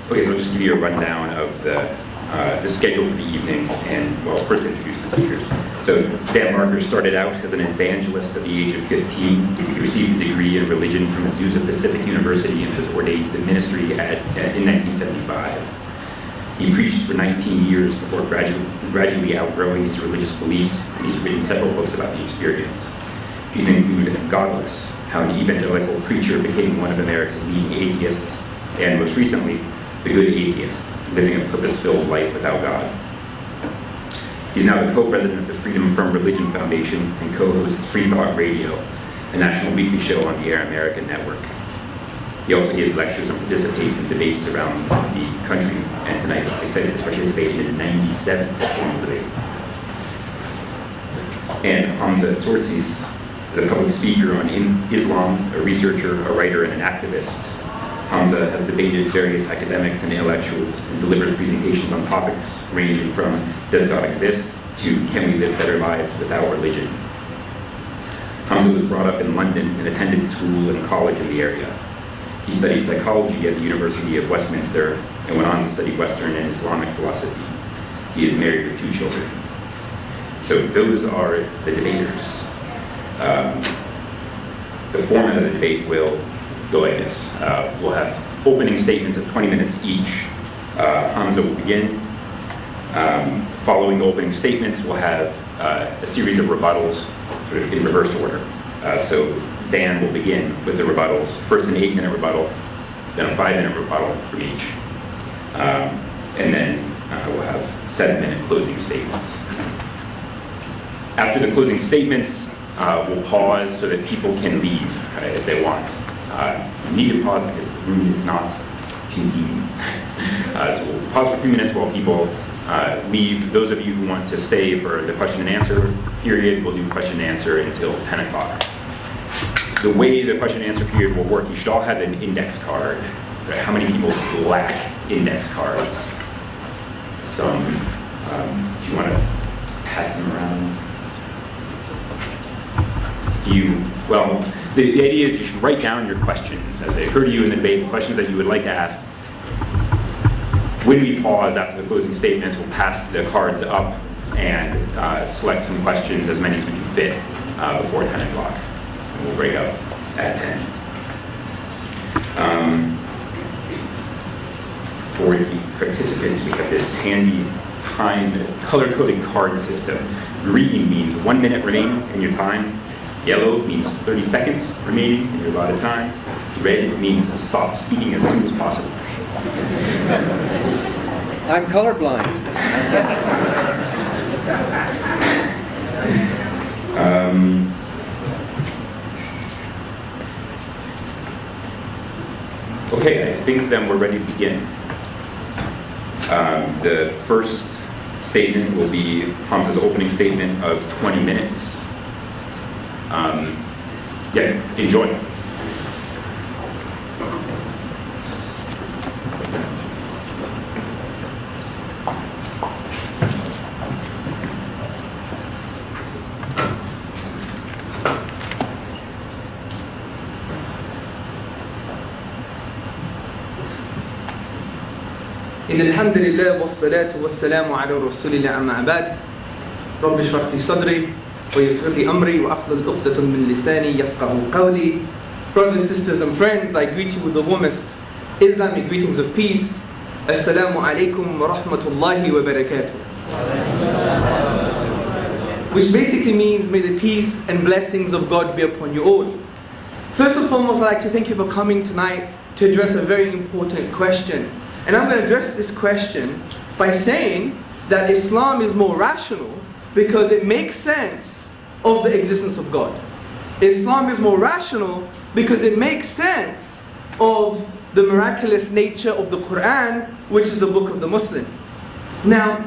Okay, so I'll just give you a rundown of the schedule for the evening, and well, first introduce the speakers. So Dan Marker started out as an evangelist at the age of 15. He received a degree in religion from Azusa Pacific University and was ordained to the ministry in 1975. He preached for 19 years before gradually outgrowing his religious beliefs, and he's written several books about the experience. These include Godless, How an Evangelical Preacher Became One of America's Leading Atheists, and most recently, The Good Atheist, Living a Purpose-Filled Life Without God. He's now the co-president of the Freedom from Religion Foundation and co-hosts Free Thought Radio, a national weekly show on the Air America network. He also gives lectures and participates in debates around the country, and tonight he's excited to participate in his 97th formal debate. And Hamza Tzortzis is a public speaker on Islam, a researcher, a writer, and an activist. Hamza has debated various academics and intellectuals and delivers presentations on topics ranging from does God exist to can we live better lives without religion. Hamza was brought up in London and attended school and college in the area. He studied psychology at the University of Westminster and went on to study Western and Islamic philosophy. He is married with 2 children. So those are the debaters. The format of the debate will go like this. We'll have opening statements of 20 minutes each. Hamza will begin. Following the opening statements, we'll have a series of rebuttals sort of in reverse order. So Dan will begin with the rebuttals. First an 8-minute rebuttal, then a 5-minute rebuttal from each. And then we'll have 7-minute closing statements. After the closing statements, we'll pause so that people can leave if they want. You need to pause because the room is not convenient. So we'll pause for a few minutes while people leave. Those of you who want to stay for the question and answer period, we'll do question and answer until 10 o'clock. The way the question and answer period will work, you should all have an index card. Right? How many people lack index cards? Some. Do you want to pass them around? Well, the idea is you should write down your questions as they occur to you in the debate, the questions that you would like to ask. When we pause after the closing statements, we'll pass the cards up and select some questions, as many as we can fit, before 10 o'clock. And we'll break up at 10. For the participants, we have this handy timed color-coded card system. Green means 1 minute remaining in your time. Yellow means 30 seconds remaining in your allotted time. Red means stop speaking as soon as possible. I'm colorblind. Okay, I think then we're ready to begin. The first statement will be Hamza's opening statement of 20 minutes. Enjoy. إن الحمد لله والصلاة والسلام على رسول الله أما بعد رب اشرح لي صدري ويسر لي أمري وأحلل عقدة من لساني يفقهوا قولي. Brothers, sisters and friends, I greet you with the warmest Islamic greetings of peace. Assalamu alaikum wa rahmatullahi wa barakatuh. Which basically means may the peace and blessings of God be upon you all. First and foremost, I'd like to thank you for coming tonight to address a very important question. And I'm going to address this question by saying that Islam is more rational because it makes sense of the existence of God. Islam is more rational because it makes sense of the miraculous nature of the Quran, which is the book of the Muslim. Now,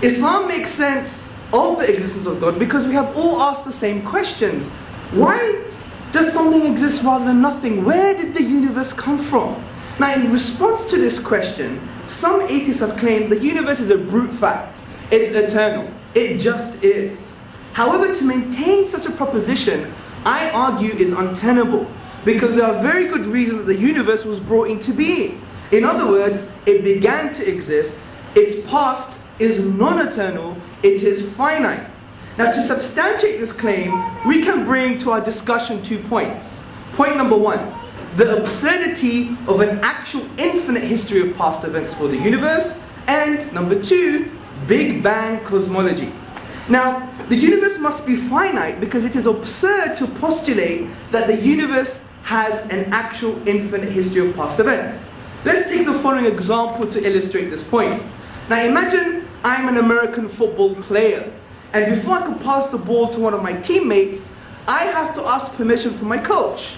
Islam makes sense of the existence of God because we have all asked the same questions. Why does something exist rather than nothing? Where did the universe come from? Now, in response to this question, some atheists have claimed the universe is a brute fact. It's eternal. It just is. However, to maintain such a proposition, I argue is untenable, because there are very good reasons that the universe was brought into being. In other words, it began to exist, its past is non-eternal, it is finite. Now, to substantiate this claim, we can bring to our discussion 2 points. Point number 1, the absurdity of an actual infinite history of past events for the universe, and number 2, Big Bang cosmology. Now, the universe must be finite because it is absurd to postulate that the universe has an actual infinite history of past events. Let's take the following example to illustrate this point. Now, imagine I'm an American football player, and before I could pass the ball to one of my teammates, I have to ask permission from my coach.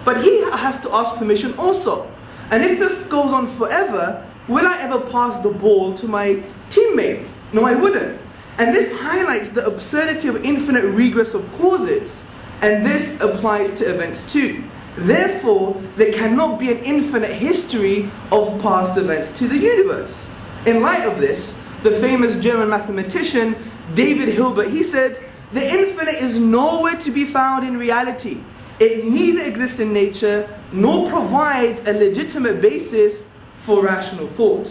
But he has to ask permission also. And if this goes on forever, will I ever pass the ball to my teammate? No, I wouldn't. And this highlights the absurdity of infinite regress of causes. And this applies to events too. Therefore, there cannot be an infinite history of past events to the universe. In light of this, the famous German mathematician David Hilbert, he said, "The infinite is nowhere to be found in reality. It neither exists in nature nor provides a legitimate basis for rational thought."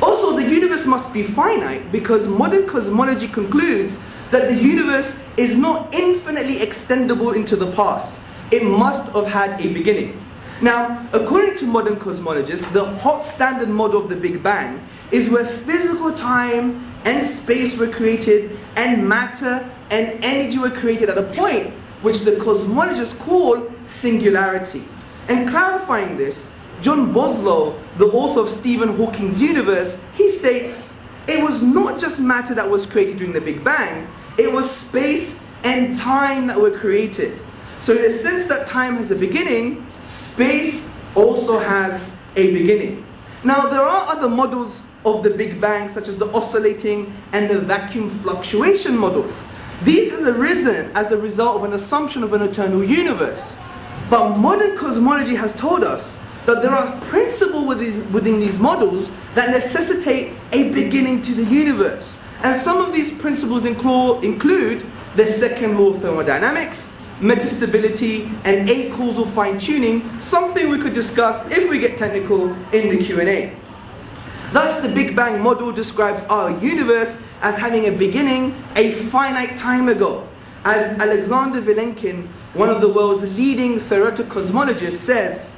Also, the universe must be finite because modern cosmology concludes that the universe is not infinitely extendable into the past. It must have had a beginning. Now, according to modern cosmologists, the hot standard model of the Big Bang is where physical time and space were created and matter and energy were created at a point which the cosmologists call singularity. And clarifying this, John Boslow, the author of Stephen Hawking's universe, he states, "It was not just matter that was created during the Big Bang, it was space and time that were created. So in the sense that time has a beginning, space also has a beginning." Now, there are other models of the Big Bang, such as the oscillating and the vacuum fluctuation models. These has arisen as a result of an assumption of an eternal universe. But modern cosmology has told us that there are principles within these models that necessitate a beginning to the universe. And some of these principles include the second law of thermodynamics, metastability, and acausal fine-tuning, something we could discuss if we get technical in the Q&A. Thus, the Big Bang model describes our universe as having a beginning a finite time ago. As Alexander Vilenkin, one of the world's leading theoretical cosmologists, says,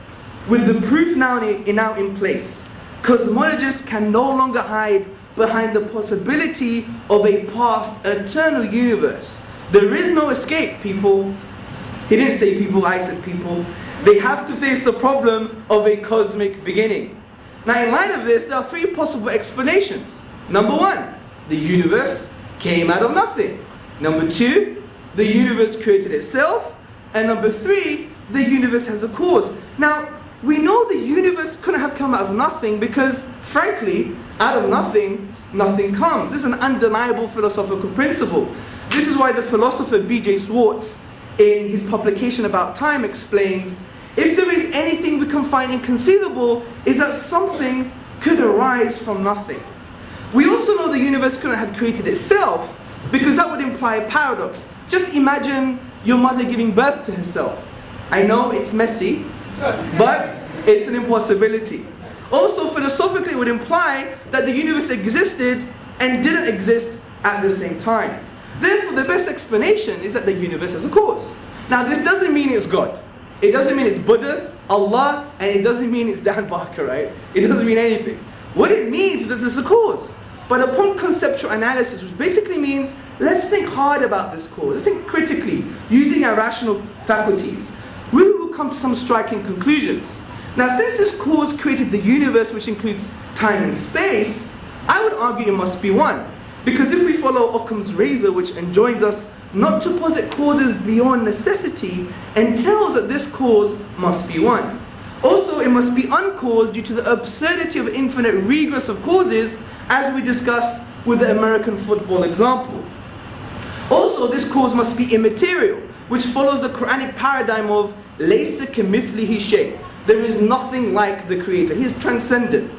"With the proof now in place, cosmologists can no longer hide behind the possibility of a past eternal universe. There is no escape, people." He didn't say people, I said people. They have to face the problem of a cosmic beginning. Now, in light of this, there are 3 possible explanations. Number 1, the universe came out of nothing. Number 2, the universe created itself. And number 3, the universe has a cause. Now, we know the universe couldn't have come out of nothing because, frankly, out of nothing, nothing comes. This is an undeniable philosophical principle. This is why the philosopher B.J. Swartz, in his publication about time, explains, "If there is anything we can find inconceivable, is that something could arise from nothing." We also know the universe couldn't have created itself because that would imply a paradox. Just imagine your mother giving birth to herself. I know it's messy, but it's an impossibility. Also, philosophically, it would imply that the universe existed and didn't exist at the same time. Therefore, the best explanation is that the universe has a cause. Now, this doesn't mean it's God. It doesn't mean it's Buddha, Allah, and it doesn't mean it's Dan Barker, right? It doesn't mean anything. What it means is that there's a cause. But upon conceptual analysis, which basically means let's think hard about this cause, let's think critically, using our rational faculties, we will come to some striking conclusions. Now, since this cause created the universe, which includes time and space, I would argue it must be one. Because if we follow Occam's razor, which enjoins us not to posit causes beyond necessity, entails that this cause must be one. Also, it must be uncaused due to the absurdity of infinite regress of causes, as we discussed with the American football example. Also, this cause must be immaterial, which follows the Quranic paradigm of laysa kamithlihi shay. There is nothing like the Creator. He is transcendent.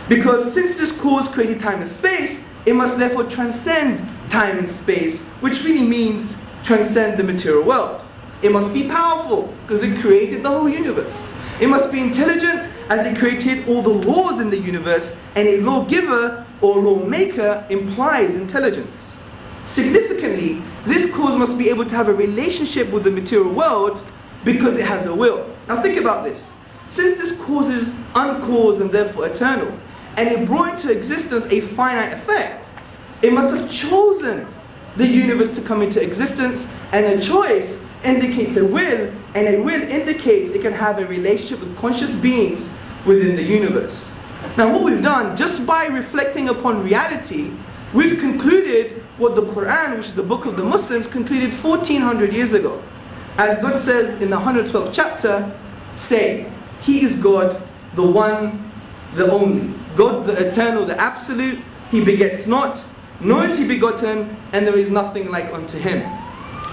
Because since this cause created time and space, it must therefore transcend time and space, which really means transcend the material world. It must be powerful, because it created the whole universe. It must be intelligent, as it created all the laws in the universe, and a lawgiver or lawmaker implies intelligence. Significantly, this cause must be able to have a relationship with the material world because it has a will. Now think about this. Since this cause is uncaused and therefore eternal, and it brought into existence a finite effect, it must have chosen the universe to come into existence, and a choice indicates a will, and a will indicates it can have a relationship with conscious beings within the universe. Now what we've done, just by reflecting upon reality, we've concluded what the Quran, which is the book of the Muslims, concluded 1400 years ago. As God says in the 112th chapter, say, He is God, the one, the only. God, the eternal, the absolute, He begets not, nor is He begotten, and there is nothing like unto Him.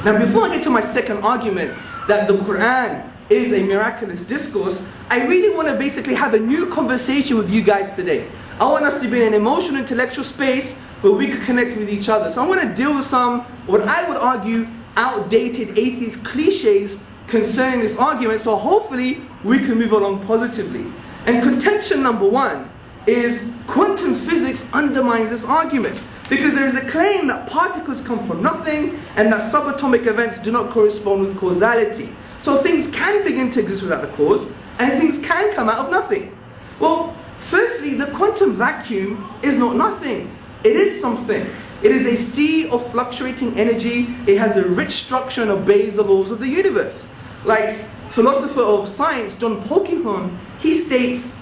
Now before I get to my second argument, that the Quran is a miraculous discourse, I really want to basically have a new conversation with you guys today. I want us to be in an emotional, intellectual space where we can connect with each other. So I want to deal with some, what I would argue, outdated atheist cliches concerning this argument, so hopefully we can move along positively. And contention number one is quantum physics undermines this argument, because there is a claim that particles come from nothing and that subatomic events do not correspond with causality. So things can begin to exist without the cause, and things can come out of nothing. Well, firstly, the quantum vacuum is not nothing. It is something. It is a sea of fluctuating energy. It has a rich structure and obeys the laws of the universe. Like philosopher of science John Polkinghorne, he states,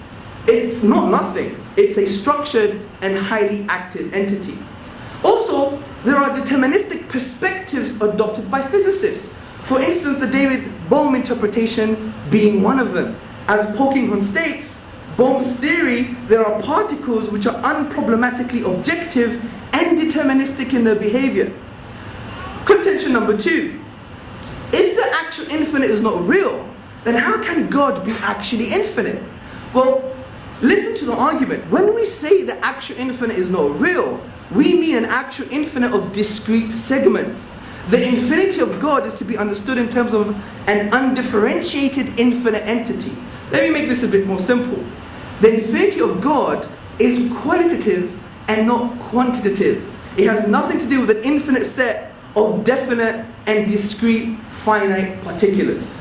it's not nothing. It's a structured and highly active entity. Also, there are deterministic perspectives adopted by physicists. For instance, the David Bohm interpretation being one of them. As Polkinghorne states, Bohm's theory, there are particles which are unproblematically objective and deterministic in their behavior. Contention number two. If the actual infinite is not real, then how can God be actually infinite? Well, listen to the argument. When we say the actual infinite is not real, we mean an actual infinite of discrete segments. The infinity of God is to be understood in terms of an undifferentiated infinite entity. Let me make this a bit more simple. The infinity of God is qualitative and not quantitative. It has nothing to do with an infinite set of definite and discrete finite particulars.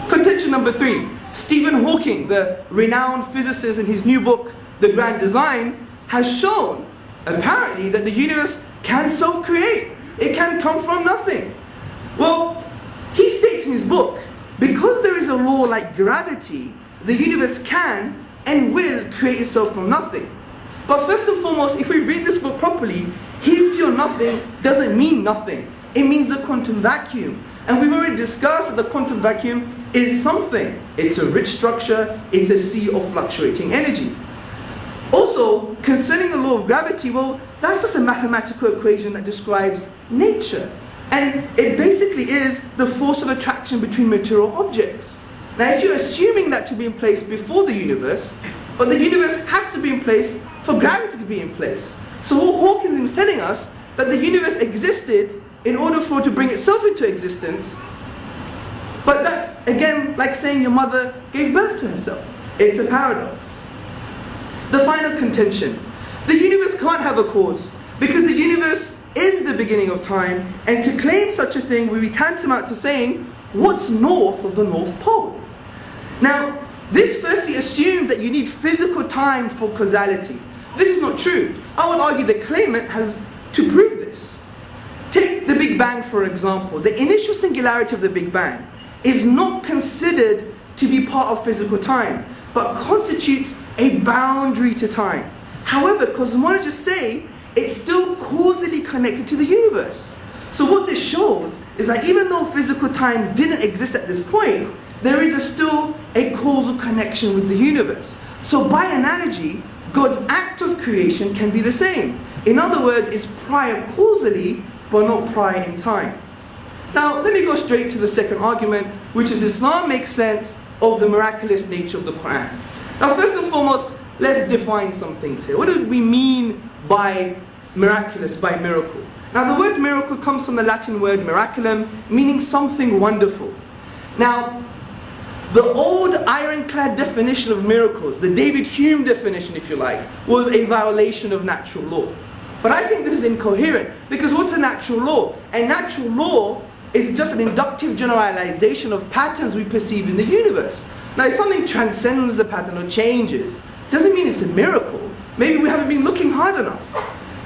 Contention number three. Stephen Hawking, the renowned physicist, in his new book, The Grand Design, has shown, apparently, that the universe can self-create. It can come from nothing. Well, he states in his book, because there is a law like gravity, the universe can and will create itself from nothing. But first and foremost, if we read this book properly, his view of nothing doesn't mean nothing. It means the quantum vacuum. And we've already discussed that the quantum vacuum is something. It's a rich structure, it's a sea of fluctuating energy. Also, concerning the law of gravity, well, that's just a mathematical equation that describes nature. And it basically is the force of attraction between material objects. Now, if you're assuming that to be in place before the universe, but the universe has to be in place for gravity to be in place. So what Hawking is telling us, that the universe existed in order for it to bring itself into existence, but that's, again, like saying your mother gave birth to herself. It's a paradox. The final contention. The universe can't have a cause, because the universe is the beginning of time, and to claim such a thing would be tantamount to saying, what's north of the North Pole? Now, this firstly assumes that you need physical time for causality. This is not true. I would argue the claimant has to prove this. Take the Big Bang, for example. The initial singularity of the Big Bang is not considered to be part of physical time, but constitutes a boundary to time. However, cosmologists say it's still causally connected to the universe. So what this shows is that even though physical time didn't exist at this point, there is still a causal connection with the universe. So by analogy, God's act of creation can be the same. In other words, it's prior causally, but not prior in time. Now, let me go straight to the second argument, which is Islam makes sense of the miraculous nature of the Quran. Now, first and foremost, let's define some things here. What do we mean by miraculous, by miracle? Now, the word miracle comes from the Latin word miraculum, meaning something wonderful. Now, The old ironclad definition of miracles, the David Hume definition if you like, was a violation of natural law. But I think this is incoherent, because what's a natural law? A natural law is just an inductive generalization of patterns we perceive in the universe. Now if something transcends the pattern or changes, doesn't mean it's a miracle. Maybe we haven't been looking hard enough.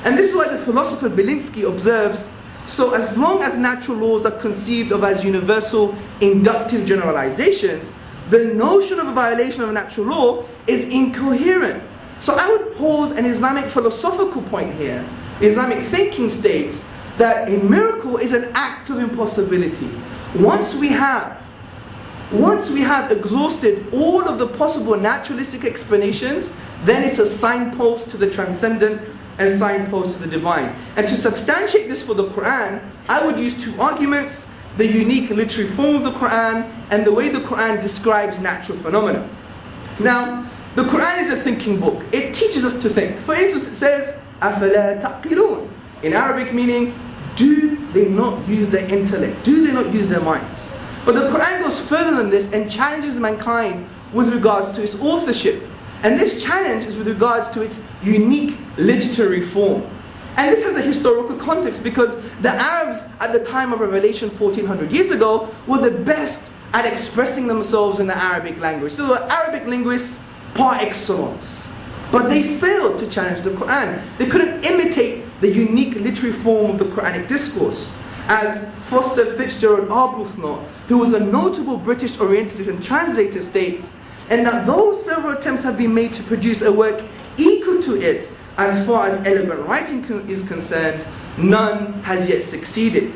And this is why the philosopher Belinsky observes, so as long as natural laws are conceived of as universal inductive generalizations, the notion of a violation of a natural law is incoherent. So I would pose an Islamic philosophical point here. Islamic thinking states that a miracle is an act of impossibility. Once we have exhausted all of the possible naturalistic explanations, then it's a signpost to the transcendent and signpost to the divine. And to substantiate this for the Quran, I would use two arguments: the unique literary form of the Quran and the way the Quran describes natural phenomena. Now, the Quran is a thinking book. It teaches us to think. For instance, it says, أَفَلَا تَعْقِلُونَ, in Arabic meaning, do they not use their intellect? Do they not use their minds? But the Quran goes further than this and challenges mankind with regards to its authorship. And this challenge is with regards to its unique literary form. And this has a historical context, because the Arabs at the time of revelation 1400 years ago were the best at expressing themselves in the Arabic language. They were Arabic linguists par excellence. But they failed to challenge the Quran. They couldn't imitate the unique literary form of the Quranic discourse. As Foster Fitzgerald Arbuthnot, who was a notable British Orientalist and translator, states, and that though several attempts have been made to produce a work equal to it as far as elegant writing is concerned, none has yet succeeded.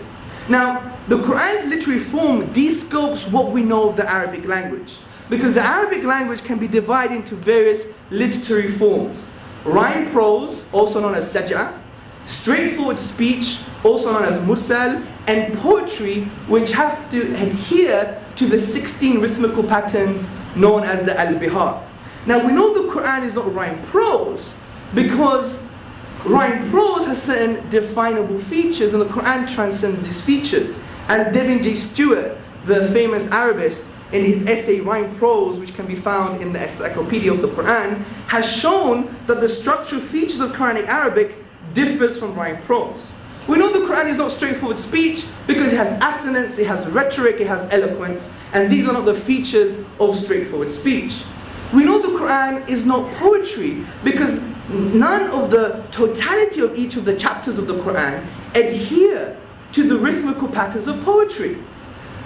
Now, the Quran's literary form descopes what we know of the Arabic language, because the Arabic language can be divided into various literary forms: rhyme prose, also known as saj'a, straightforward speech, also known as mursal, and poetry, which have to adhere to the 16 rhythmical patterns known as the al-bihar. Now we know the Quran is not rhyme prose, because rhyme prose has certain definable features, and the Quran transcends these features. As Devin J. Stewart, the famous Arabist, in his essay Rhyme Prose, which can be found in the Encyclopedia of the Quran, has shown that the structural features of Quranic Arabic differs from rhyme prose. We know the Quran is not straightforward speech because it has assonance, it has rhetoric, it has eloquence, and these are not the features of straightforward speech. We know the Quran is not poetry because none of the totality of each of the chapters of the Quran adhere to the rhythmical patterns of poetry.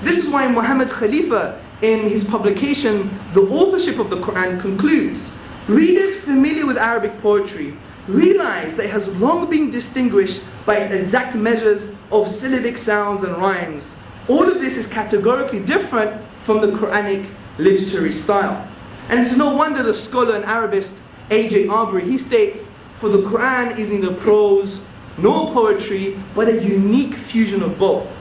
This is why Muhammad Khalifa, in his publication The Authorship of the Quran, concludes, readers familiar with Arabic poetry realize that it has long been distinguished by its exact measures of syllabic sounds and rhymes. All of this is categorically different from the Quranic literary style. And it's no wonder the scholar and Arabist A.J. Arbery, he states, for the Quran is neither prose nor poetry, but a unique fusion of both.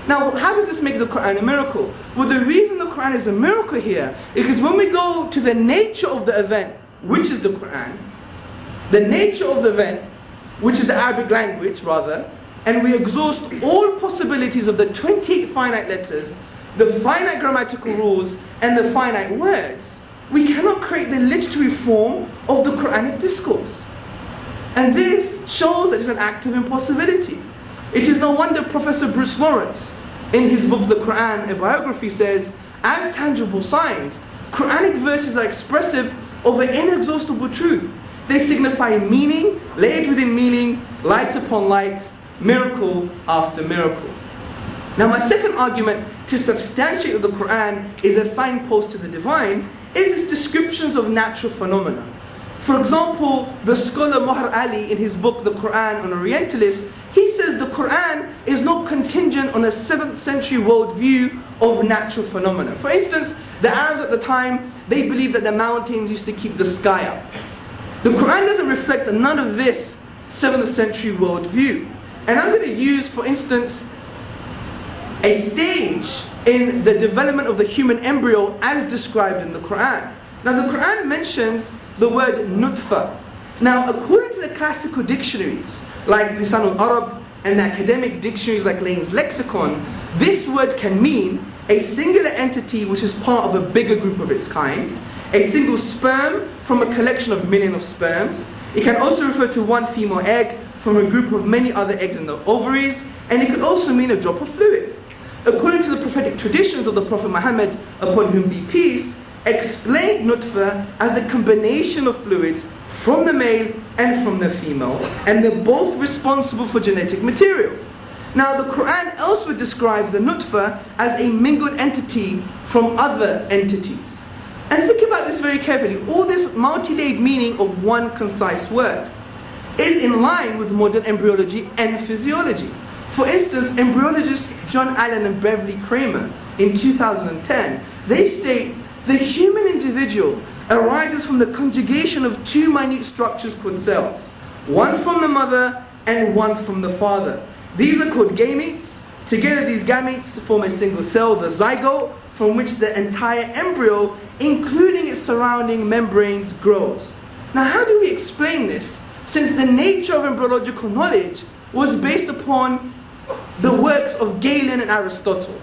Now, how does this make the Quran a miracle? Well, the reason the Quran is a miracle here is because when we go to the nature of the event, which is the Quran, the nature of the event, which is the Arabic language rather, and we exhaust all possibilities of the 28 finite letters, the finite grammatical rules, and the finite words, we cannot create the literary form of the Quranic discourse. And this shows that it's an act of impossibility. It is no wonder Professor Bruce Lawrence, in his book The Quran, a biography, says, as tangible signs, Quranic verses are expressive of an inexhaustible truth. They signify meaning, layered within meaning, light upon light, miracle after miracle. Now my second argument to substantiate that the Quran is a signpost to the divine is its descriptions of natural phenomena. For example, the scholar Muhar Ali, in his book The Quran on Orientalists, he says the Quran is not contingent on a 7th century worldview of natural phenomena. For instance, the Arabs at the time, they believed that the mountains used to keep the sky up. The Quran doesn't reflect none of this 7th century worldview. And I'm going to use, for instance, a stage in the development of the human embryo as described in the Quran. Now the Quran mentions the word nutfa. Now according to the classical dictionaries like Lisan al-Arab and academic dictionaries like Lane's Lexicon, this word can mean a singular entity which is part of a bigger group of its kind, a single sperm from a collection of millions of sperms. It can also refer to one female egg from a group of many other eggs in the ovaries, and it could also mean a drop of fluid. According to the prophetic traditions of the Prophet Muhammad, upon whom be peace, explained nutfa as the combination of fluids from the male and from the female, and they're both responsible for genetic material. Now the Quran elsewhere describes the nutfa as a mingled entity from other entities. And think about this very carefully. All this multi-layered meaning of one concise word is in line with modern embryology and physiology. For instance, embryologists John Allen and Beverly Kramer in 2010, they state the human individual arises from the conjugation of two minute structures called cells, one from the mother and one from the father. These are called gametes. Together these gametes form a single cell, the zygote, from which the entire embryo, including its surrounding membranes, grows. Now how do we explain this, since the nature of embryological knowledge was based upon the works of Galen and Aristotle?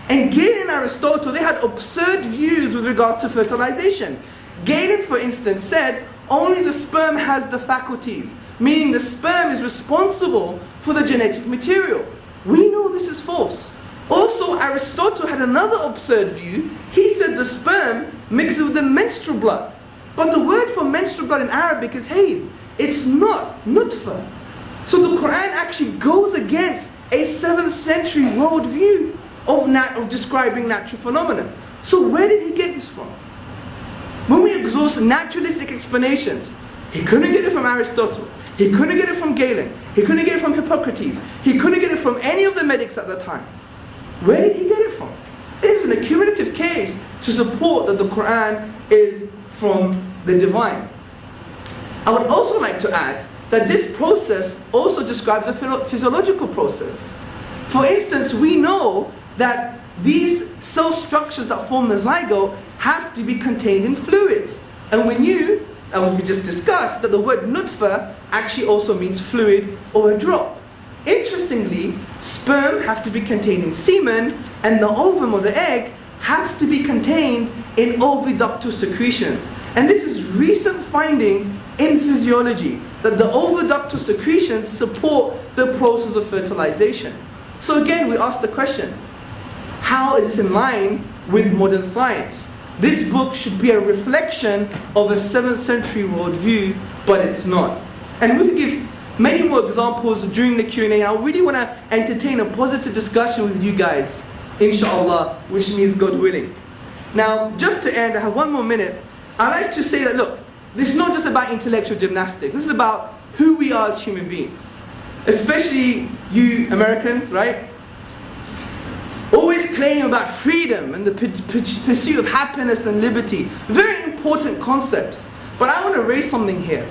And Galen and Aristotle, they had absurd views with regards to fertilization. Galen, for instance, said only the sperm has the faculties, meaning the sperm is responsible for the genetic material. We know this is false. Also, Aristotle had another absurd view. He said the sperm mixes with the menstrual blood. But the word for menstrual blood in Arabic is hayb. It's not nutfa. So the Quran actually goes against a 7th century worldview of describing natural phenomena. So where did he get this from? When we exhaust naturalistic explanations, he couldn't get it from Aristotle, he couldn't get it from Galen, he couldn't get it from Hippocrates, he couldn't get it from any of the medics at the time. Where did he get it from? This is an accumulative case to support that the Quran is from the divine. I would also like to add that this process also describes a physiological process. For instance, we know that these cell structures that form the zygote have to be contained in fluids. And we knew, as we just discussed, that the word nutfa actually also means fluid or a drop. Interestingly, sperm have to be contained in semen, and the ovum or the egg has to be contained in oviductal secretions. And this is recent findings in physiology, that the oviductal secretions support the process of fertilization. So again, we ask the question, how is this in line with modern science? This book should be a reflection of a 7th century worldview, but it's not. And we could give many more examples during the Q&A. I really want to entertain a positive discussion with you guys, inshallah, which means God willing. Now, just to end, I have one more minute. I'd like to say that, look, this is not just about intellectual gymnastics. This is about who we are as human beings. Especially you Americans, right? Always claim about freedom and the pursuit of happiness and liberty. Very important concepts. But I want to raise something here.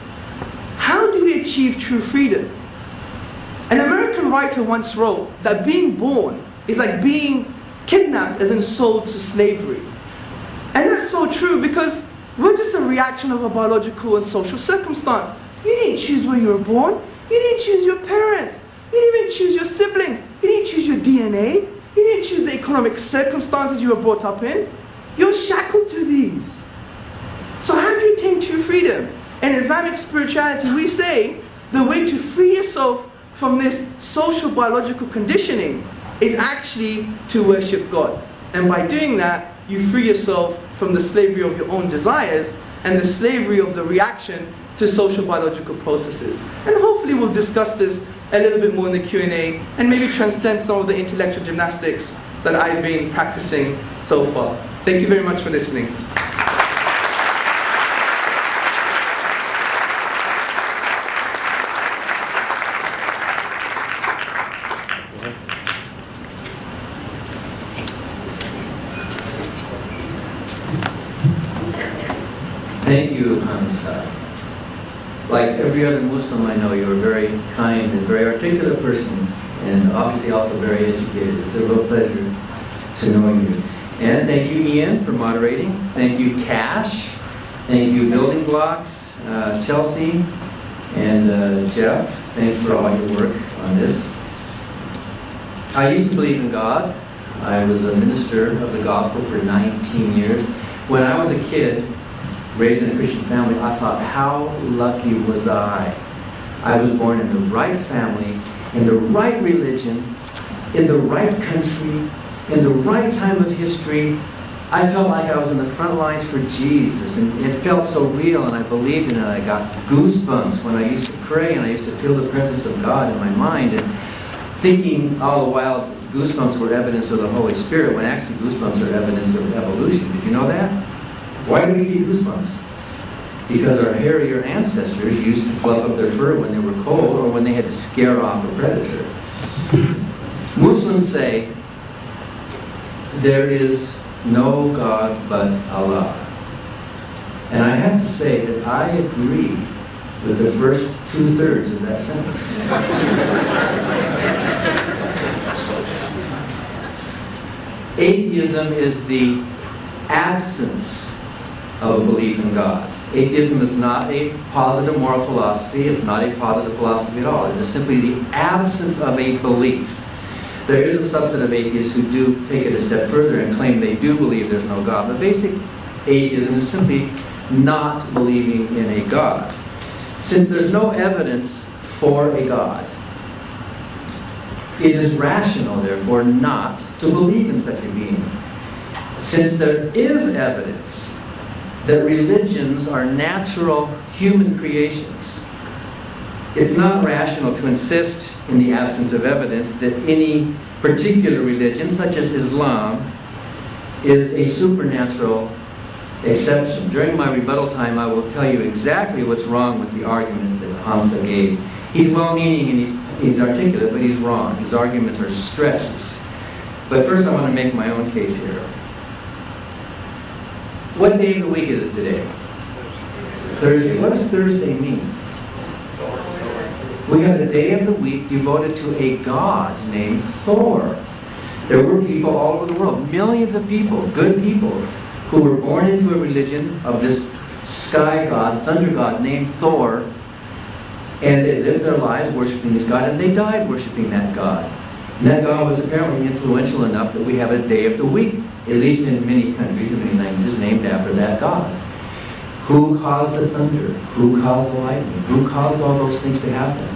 How do we achieve true freedom? An American writer once wrote that being born is like being kidnapped and then sold to slavery. And that's so true, because we're just a reaction of a biological and social circumstance. You didn't choose where you were born. You didn't choose your parents. You didn't even choose your siblings. You didn't choose your DNA. You didn't choose the economic circumstances you were brought up in. You're shackled to these. So how do you attain true freedom? In Islamic spirituality, we say the way to free yourself from this social biological conditioning is actually to worship God. And by doing that, you free yourself from the slavery of your own desires and the slavery of the reaction to social biological processes. And hopefully we'll discuss this a little bit more in the Q&A and maybe transcend some of the intellectual gymnastics that I've been practicing so far. Thank you very much for listening. Thank you, Hamza. Like every other Muslim I know, you're a very kind and very articulate person, and obviously also very educated. It's a real pleasure to know you. And thank you, Ian, for moderating. Thank you, Cash. Thank you, Building Blocks, Chelsea, and Jeff. Thanks for all your work on this. I used to believe in God. I was a minister of the gospel for 19 years. When I was a kid, raised in a Christian family, I thought, how lucky was I? I was born in the right family, in the right religion, in the right country, in the right time of history. I felt like I was in the front lines for Jesus, and it felt so real, and I believed in it. I got goosebumps when I used to pray, and I used to feel the presence of God in my mind, and thinking all the while goosebumps were evidence of the Holy Spirit, when actually goosebumps are evidence of evolution. Did you know that? Why do we get goosebumps? Because our hairier ancestors used to fluff up their fur when they were cold or when they had to scare off a predator. Muslims say there is no God but Allah. And I have to say that I agree with the first 2/3 of that sentence. Atheism is the absence of a belief in God. Atheism is not a positive moral philosophy. It's not a positive philosophy at all. It is simply the absence of a belief. There is a subset of atheists who do take it a step further and claim they do believe there's no God. But basic atheism is simply not believing in a God. Since there's no evidence for a God, it is rational, therefore, not to believe in such a being. Since there is evidence that religions are natural human creations, it's not rational to insist, in the absence of evidence, that any particular religion, such as Islam, is a supernatural exception. During my rebuttal time, I will tell you exactly what's wrong with the arguments that Hamza gave. He's well-meaning and he's articulate, but he's wrong. His arguments are stretches. But first I want to make my own case here. What day of the week is it today? Thursday. What does Thursday mean? We have a day of the week devoted to a god named Thor. There were people all over the world, millions of people, good people, who were born into a religion of this sky god, thunder god named Thor, and they lived their lives worshiping this god, and they died worshiping that god. And that god was apparently influential enough that we have a day of the week, at least in many countries and many languages, named after that god. Who caused the thunder? Who caused the lightning? Who caused all those things to happen?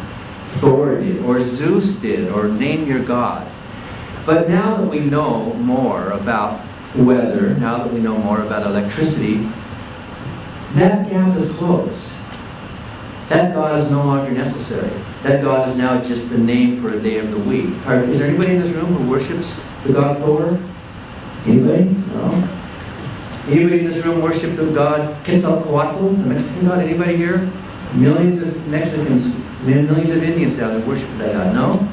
Thor did, or Zeus did, or name your god. But now that we know more about weather, now that we know more about electricity, that gap is closed. That god is no longer necessary. That god is now just the name for a day of the week. Is there anybody in this room who worships the god Thor? Anybody? No? Anybody in this room worship the god Quetzalcoatl, the Mexican god? Anybody here? Millions of Mexicans, millions of Indians down there worship that god. No?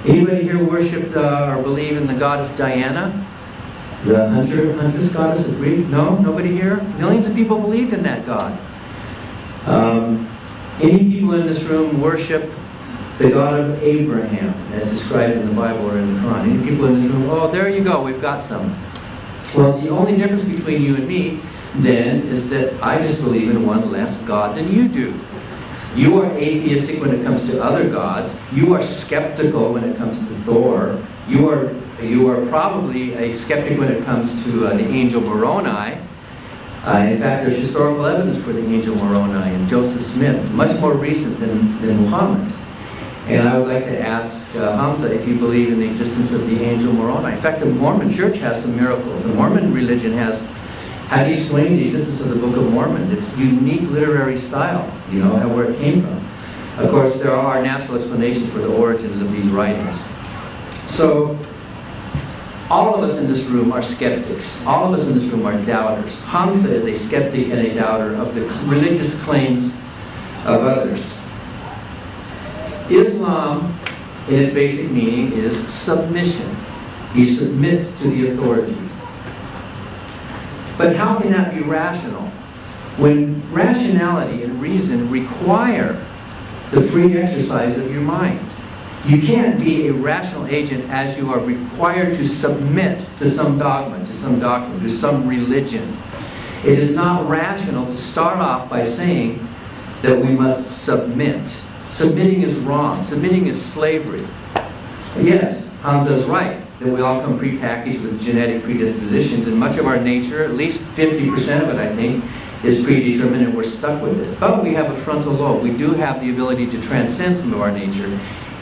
Anybody here worship or believe in the goddess Diana? The huntress goddess of Greek? No? Nobody here? Millions of people believe in that god. Any people in this room worship the God of Abraham, as described in the Bible or in the Quran? Any people in this room? Oh, there you go, we've got some. Well, the only difference between you and me, then, is that I just believe in one less God than you do. You are atheistic when it comes to other gods. You are skeptical when it comes to Thor. You are probably a skeptic when it comes to the angel Moroni. In fact, there's historical evidence for the angel Moroni and Joseph Smith, much more recent than Muhammad. And I would like to ask Hamza if you believe in the existence of the angel Moroni. In fact, the Mormon church has some miracles. The Mormon religion has, how do you explain the existence of the Book of Mormon? It's unique literary style, you know, where it came from. Of course, there are natural explanations for the origins of these writings. So, all of us in this room are skeptics. All of us in this room are doubters. Hamza is a skeptic and a doubter of the religious claims of others. Islam, in its basic meaning, is submission. You submit to the authority. But how can that be rational? When rationality and reason require the free exercise of your mind. You can't be a rational agent as you are required to submit to some dogma, to some doctrine, to some religion. It is not rational to start off by saying that we must submit. Submitting is wrong. Submitting is slavery. Yes, Hamza is right. that we all come prepackaged with genetic predispositions, and much of our nature, at least 50% of it, I think, is predetermined, and we're stuck with it. But we have a frontal lobe. We do have the ability to transcend some of our nature.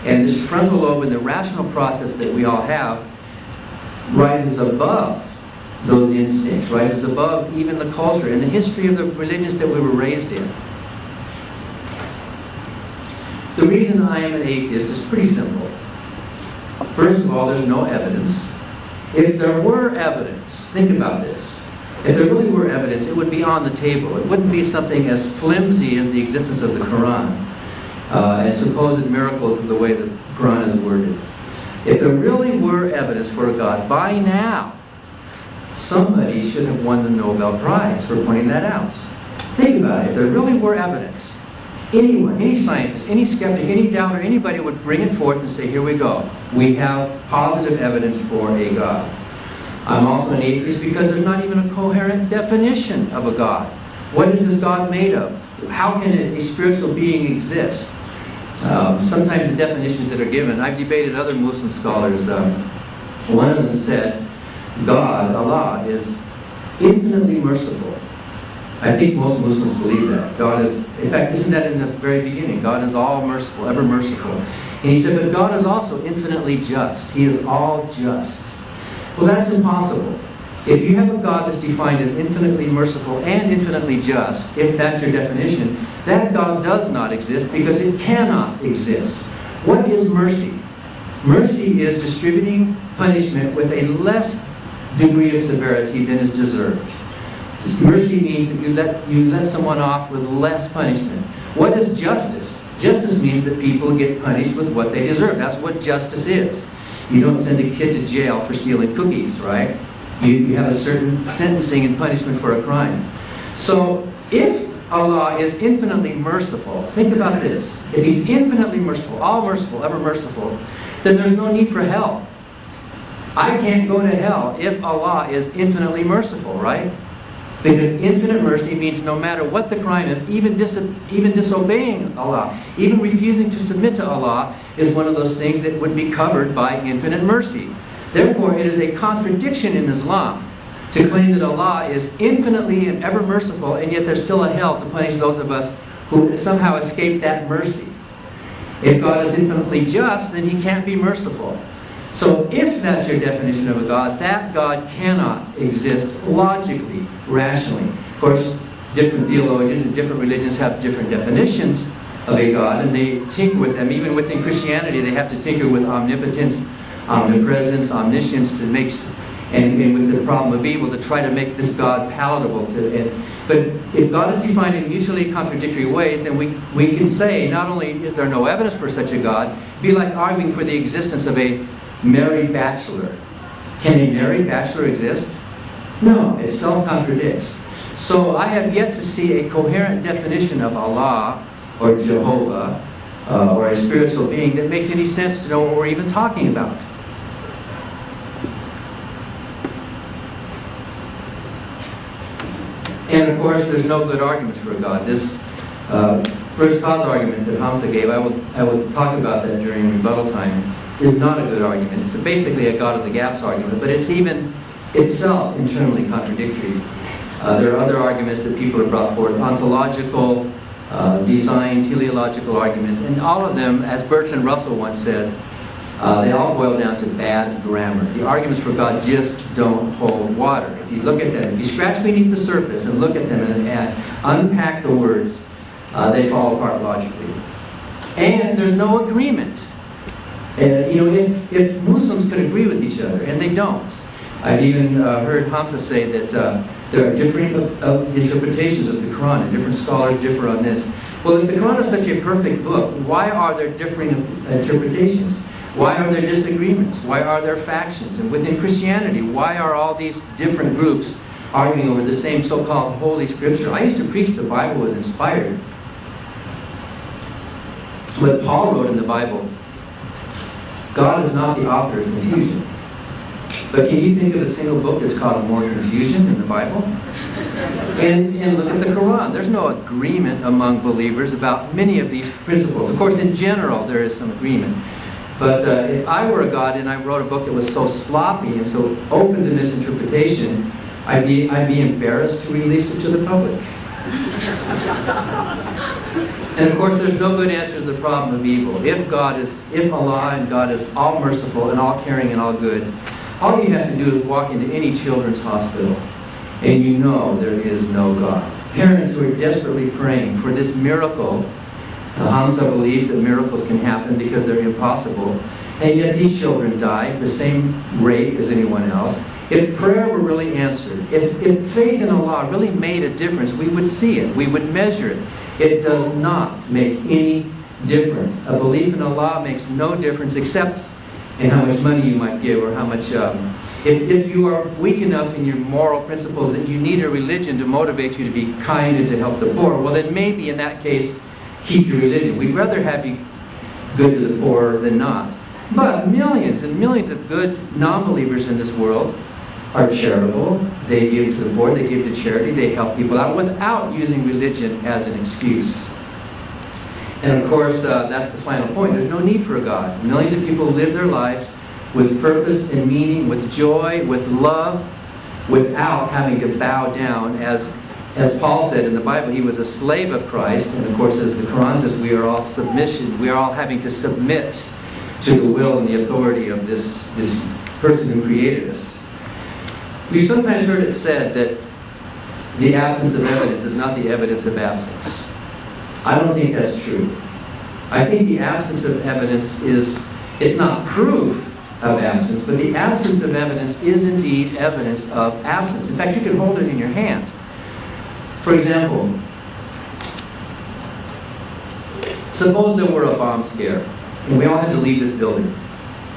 And this frontal lobe and the rational process that we all have rises above those instincts, rises above even the culture and the history of the religions that we were raised in. The reason I am an atheist is pretty simple. First of all, there's no evidence. If there were evidence, think about this. If there really were evidence, it would be on the table. It wouldn't be something as flimsy as the existence of the Quran and supposed miracles of the way the Quran is worded. If there really were evidence for a God, by now, somebody should have won the Nobel Prize for pointing that out. Think about it. If there really were evidence, anyone, any scientist, any skeptic, any doubter, anybody would bring it forth and say, here we go. We have positive evidence for a God. I'm also an atheist because there's not even a coherent definition of a God. What is this God made of? How can a spiritual being exist? Sometimes the definitions that are given, I've debated other Muslim scholars. One of them said, God, Allah, is infinitely merciful. I think most Muslims believe that. God is, in fact, isn't that in the very beginning? God is all merciful, ever merciful. And he said, but God is also infinitely just. He is all just. Well, that's impossible. If you have a God that's defined as infinitely merciful and infinitely just, if that's your definition, that God does not exist because it cannot exist. What is mercy? Mercy is distributing punishment with a less degree of severity than is deserved. Mercy means that you let someone off with less punishment. What is justice? Justice means that people get punished with what they deserve. That's what justice is. You don't send a kid to jail for stealing cookies, right? You have a certain sentencing and punishment for a crime. So if Allah is infinitely merciful, think about this. If He's infinitely merciful, all merciful, ever merciful, then there's no need for hell. I can't go to hell if Allah is infinitely merciful, right? Because infinite mercy means no matter what the crime is, even disobeying Allah, even refusing to submit to Allah is one of those things that would be covered by infinite mercy. Therefore, it is a contradiction in Islam to claim that Allah is infinitely and ever merciful, and yet there's still a hell to punish those of us who somehow escape that mercy. If God is infinitely just, then He can't be merciful. So if that's your definition of a God, that God cannot exist logically, rationally. Of course, different theologians and different religions have different definitions of a God, and they tinker with them. Even within Christianity, they have to tinker with omnipotence, omnipresence, omniscience to make, and with the problem of evil, to try to make this God palatable to it. But if God is defined in mutually contradictory ways, then we can say, not only is there no evidence for such a God, it'd be like arguing for the existence of a married bachelor. Can a married bachelor exist? No, it self-contradicts. So I have yet to see a coherent definition of Allah or Jehovah or a spiritual being that makes any sense to know what we're even talking about. And of course, there's no good arguments for a God. This first cause argument that Hamza gave, I will talk about that during rebuttal time, is not a good argument. It's basically a God of the gaps argument, but it's even itself internally contradictory. There are other arguments that people have brought forth, ontological, design, teleological arguments, and all of them, as Bertrand Russell once said, they all boil down to bad grammar. The arguments for God just don't hold water. If you look at them, if you scratch beneath the surface and look at them and unpack the words, they fall apart logically. And there's no agreement. If Muslims could agree with each other, and they don't. I've even heard Hamza say that there are differing interpretations of the Quran, and different scholars differ on this. Well, if the Quran is such a perfect book, why are there differing interpretations? Why are there disagreements? Why are there factions? And within Christianity, why are all these different groups arguing over the same so-called Holy Scripture? I used to preach the Bible was inspired. What Paul wrote in the Bible, God is not the author of confusion. But can you think of a single book that's caused more confusion than the Bible? And look at the Quran. There's no agreement among believers about many of these principles. Of course, in general, there is some agreement. But if I were a God and I wrote a book that was so sloppy and so open to misinterpretation, I'd be embarrassed to release it to the public. And of course, there's no good answer to the problem of evil. If Allah and God is all merciful and all caring and all good, all you have to do is walk into any children's hospital and you know there is no God. Parents who are desperately praying for this miracle. Hamza believes that miracles can happen because they're impossible, and yet these children die at the same rate as anyone else. If prayer were really answered, if faith in Allah really made a difference, we would see it, we would measure it. It does not make any difference. A belief in Allah makes no difference except in how much money you might give or how much... If you are weak enough in your moral principles that you need a religion to motivate you to be kind and to help the poor, well then maybe in that case, keep your religion. We'd rather have you good to the poor than not. But millions and millions of good non-believers in this world are charitable. They give to the poor, they give to charity, they help people out without using religion as an excuse. And of course, that's the final point. There's no need for a God. Millions of people live their lives with purpose and meaning, with joy, with love, without having to bow down. As Paul said in the Bible, he was a slave of Christ. And of course, as the Quran says, we are all submission. We are all having to submit to the will and the authority of this person who created us. We've sometimes heard it said that the absence of evidence is not the evidence of absence. I don't think that's true. I think the absence of evidence it's not proof of absence, but the absence of evidence is indeed evidence of absence. In fact, you can hold it in your hand. For example, suppose there were a bomb scare, and we all had to leave this building.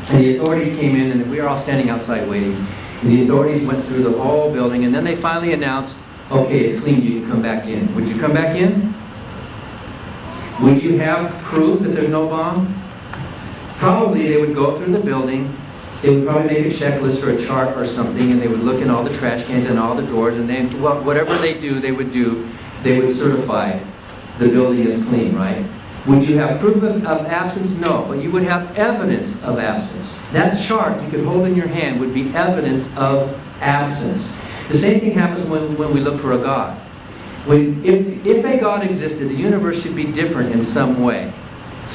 And the authorities came in, and we were all standing outside waiting. And the authorities went through the whole building, and then they finally announced, okay, it's clean, you can come back in. Would you come back in? Would you have proof that there's no bomb? Probably they would go through the building, they would probably make a checklist or a chart or something, and they would look in all the trash cans and all the drawers, and then whatever they would certify the building is clean, right? Would you have proof of absence? No, but you would have evidence of absence. That chart you could hold in your hand would be evidence of absence. The same thing happens when we look for a God. If a God existed, the universe should be different in some way.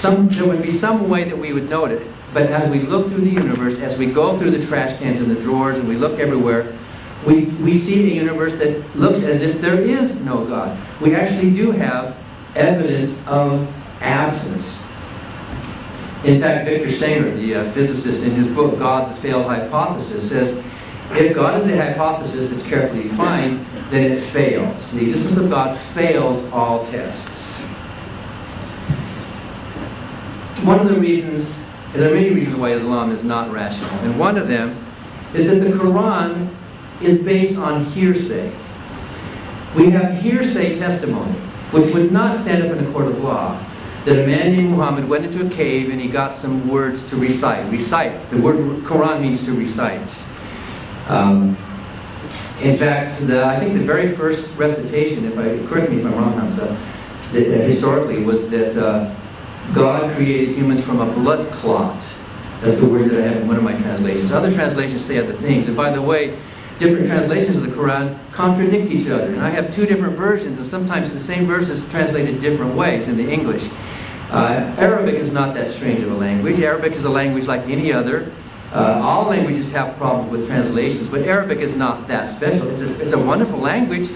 There would be some way that we would note it. But as we look through the universe, as we go through the trash cans and the drawers and we look everywhere, we see a universe that looks as if there is no God. We actually do have evidence of absence. In fact, Victor Steiner, the physicist, in his book, God, the Failed Hypothesis, says, if God is a hypothesis that's carefully defined, then it fails. The existence of God fails all tests. One of the reasons, there are many reasons why Islam is not rational, and one of them is that the Quran is based on hearsay. We have hearsay testimony, which would not stand up in a court of law, that a man named Muhammad went into a cave and he got some words to recite. Recite. The word Quran means to recite. In fact, I think the very first recitation, correct me if I'm wrong, Hamza, historically was that God created humans from a blood clot. That's the word that I have in one of my translations. Other translations say other things. And by the way, different translations of the Quran contradict each other. And I have two different versions, and sometimes the same verse is translated different ways in the English. Arabic is not that strange of a language. Arabic is a language like any other. All languages have problems with translations, but Arabic is not that special. It's a wonderful language.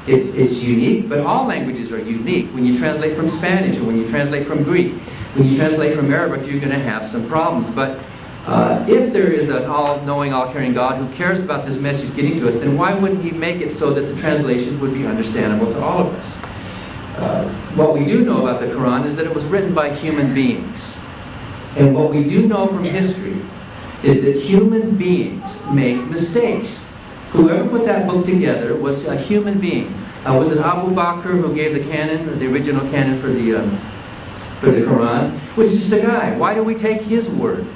It's unique, but all languages are unique. When you translate from Spanish or when you translate from Greek, when you translate from Arabic, you're going to have some problems. But if there is an all-knowing, all-caring God who cares about this message getting to us, then why wouldn't He make it so that the translations would be understandable to all of us? What we do know about the Quran is that it was written by human beings. And what we do know from history is that human beings make mistakes. Whoever put that book together was a human being. Was it Abu Bakr who gave the canon, the original canon for the Quran? Was just a guy. Why do we take his word?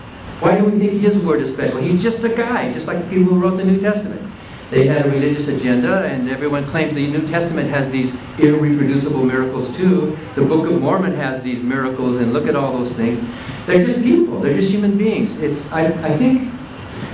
Why do we think his word is special? He's just a guy, just like the people who wrote the New Testament. They had a religious agenda, and everyone claims the New Testament has these irreproducible miracles too. The Book of Mormon has these miracles, and look at all those things. They're just people. They're just human beings. I think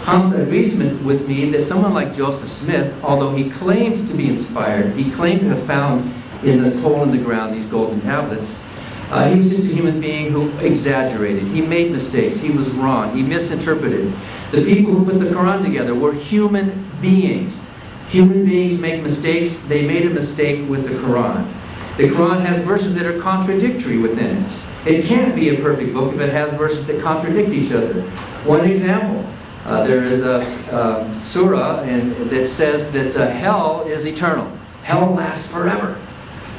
Hamza agrees with me that someone like Joseph Smith, although he claims to be inspired, he claimed to have found in this hole in the ground these golden tablets, he was just a human being who exaggerated. He made mistakes. He was wrong. He misinterpreted. The people who put the Quran together were human beings. Human beings make mistakes. They made a mistake with the Quran. The Quran has verses that are contradictory within it. It can't be a perfect book if it has verses that contradict each other. One example, there is a surah that says that hell is eternal. Hell lasts forever.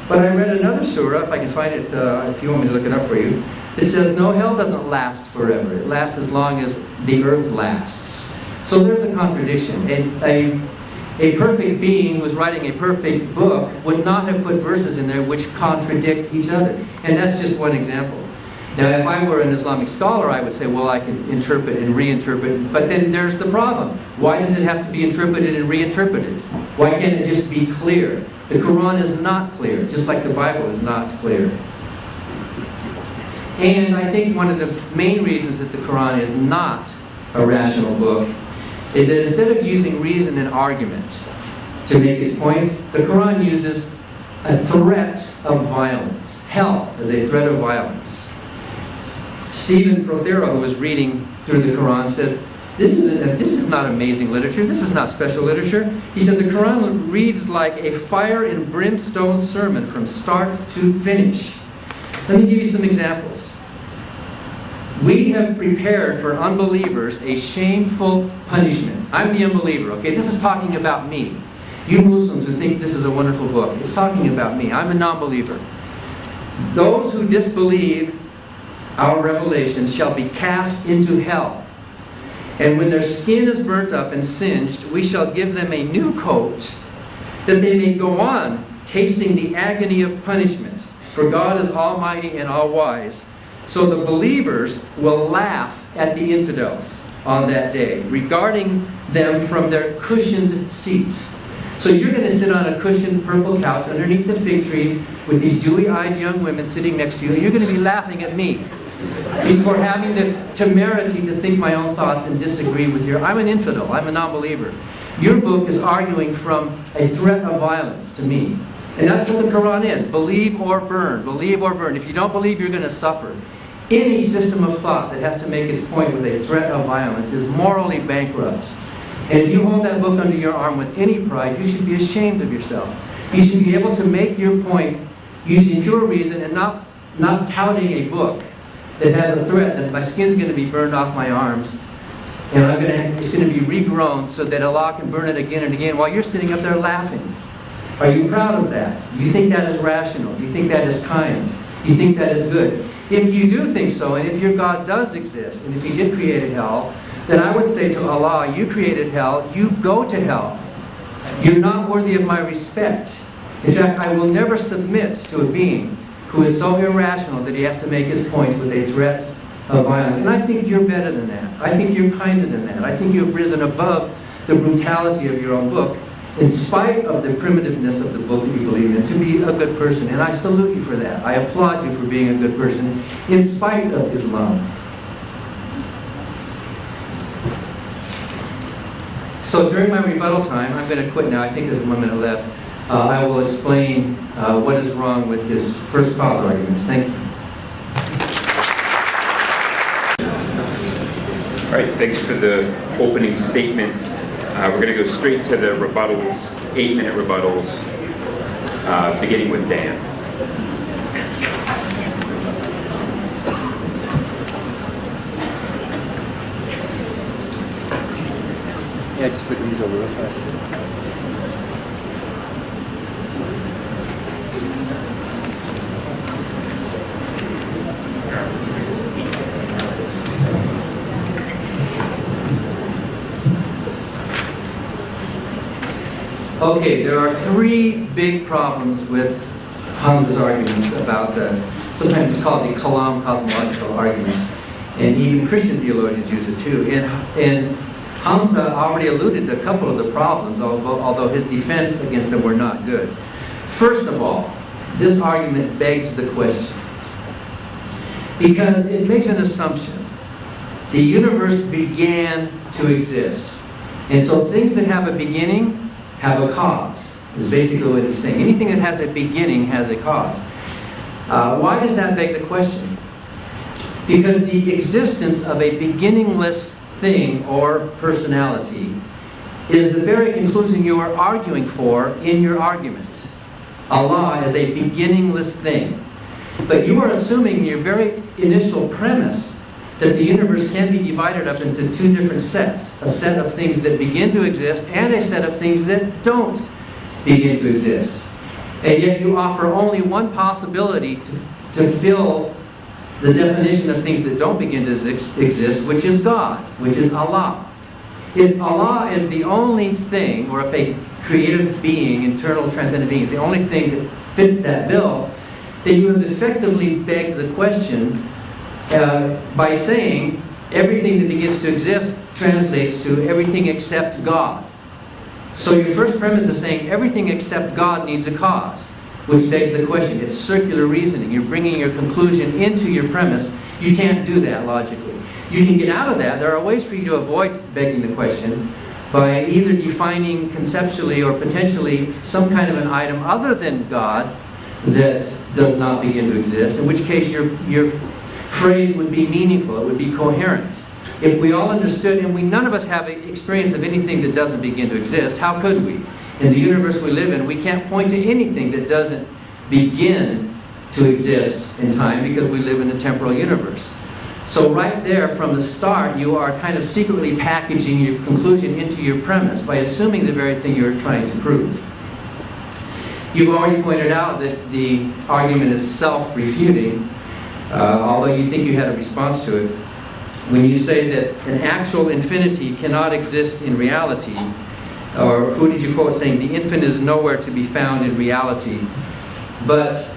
But I read another surah, if I can find it, if you want me to look it up for you, it says, no, hell doesn't last forever. It lasts as long as the earth lasts. So there's a contradiction. A perfect being who's writing a perfect book would not have put verses in there which contradict each other. And that's just one example. Now, if I were an Islamic scholar, I would say, well, I can interpret and reinterpret. But then there's the problem. Why does it have to be interpreted and reinterpreted? Why can't it just be clear? The Quran is not clear, just like the Bible is not clear. And I think one of the main reasons that the Quran is not a rational book is that instead of using reason and argument to make its point, the Quran uses a threat of violence. Hell is a threat of violence. Stephen Prothero, who was reading through the Quran, says, this is not amazing literature, this is not special literature. He said the Quran reads like a fire and brimstone sermon from start to finish. Let me give you some examples. We have prepared for unbelievers a shameful punishment. I'm the unbeliever, okay? This is talking about me. You Muslims who think this is a wonderful book, it's talking about me. I'm a non-believer. Those who disbelieve our revelation shall be cast into hell. And when their skin is burnt up and singed, we shall give them a new coat, that they may go on tasting the agony of punishment. For God is almighty and all-wise. So the believers will laugh at the infidels on that day, regarding them from their cushioned seats. So you're going to sit on a cushioned purple couch underneath the fig tree with these dewy-eyed young women sitting next to you, and you're going to be laughing at me for having the temerity to think my own thoughts and disagree with your... I'm an infidel. I'm a non-believer. Your book is arguing from a threat of violence to me. And that's what the Quran is. Believe or burn. Believe or burn. If you don't believe, you're going to suffer. Any system of thought that has to make its point with a threat of violence is morally bankrupt. And if you hold that book under your arm with any pride, you should be ashamed of yourself. You should be able to make your point using pure reason and not touting a book that has a threat that my skin's going to be burned off my arms, and it's going to be regrown so that Allah can burn it again and again while you're sitting up there laughing. Are you proud of that? Do you think that is rational? Do you think that is kind? Do you think that is good? If you do think so, and if your God does exist, and if He did create a hell, then I would say to Allah, you created hell, you go to hell. You're not worthy of my respect. In fact, I will never submit to a being who is so irrational that he has to make his points with a threat of violence. And I think you're better than that. I think you're kinder than that. I think you've risen above the brutality of your own book, in spite of the primitiveness of the book that you believe in, to be a good person. And I salute you for that. I applaud you for being a good person, in spite of Islam. So during my rebuttal time, I'm going to quit now. I think there's 1 minute left. I will explain what is wrong with his first cause arguments. Thank you. All right, thanks for the opening statements. We're going to go straight to the rebuttals, 8-minute rebuttals, beginning with Dan. Yeah, just look these over real fast. Okay, there are 3 big problems with Hamza's arguments about sometimes it's called the Kalam cosmological argument, and even Christian theologians use it too. And Hamza already alluded to a couple of the problems, although his defense against them were not good. First of all, this argument begs the question, because it makes an assumption. The universe began to exist. And so things that have a beginning have a cause, is basically what he's saying. Anything that has a beginning has a cause. Why does that beg the question? Because the existence of a beginningless thing or personality is the very conclusion you are arguing for in your argument. Allah is a beginningless thing. But you are assuming your very initial premise that the universe can be divided up into two different sets. A set of things that begin to exist and a set of things that don't begin to exist. And yet you offer only one possibility to fill the definition of things that don't begin to exist, which is God, which is Allah. If Allah is the only thing, or if a creative being, internal transcendent being, is the only thing that fits that bill, then you have effectively begged the question by saying everything that begins to exist translates to everything except God. So your first premise is saying everything except God needs a cause, which begs the question. It's circular reasoning. You're bringing your conclusion into your premise. You can't do that logically. You can get out of that. There are ways for you to avoid begging the question by either defining conceptually or potentially some kind of an item other than God that does not begin to exist, in which case your phrase would be meaningful, it would be coherent. If we all understood, and none of us have experience of anything that doesn't begin to exist, how could we? In the universe we live in, we can't point to anything that doesn't begin to exist in time because we live in a temporal universe. So right there from the start, you are kind of secretly packaging your conclusion into your premise by assuming the very thing you're trying to prove. You've already pointed out that the argument is self-refuting, although you think you had a response to it. When you say that an actual infinity cannot exist in reality, or who did you quote saying the infinite is nowhere to be found in reality, but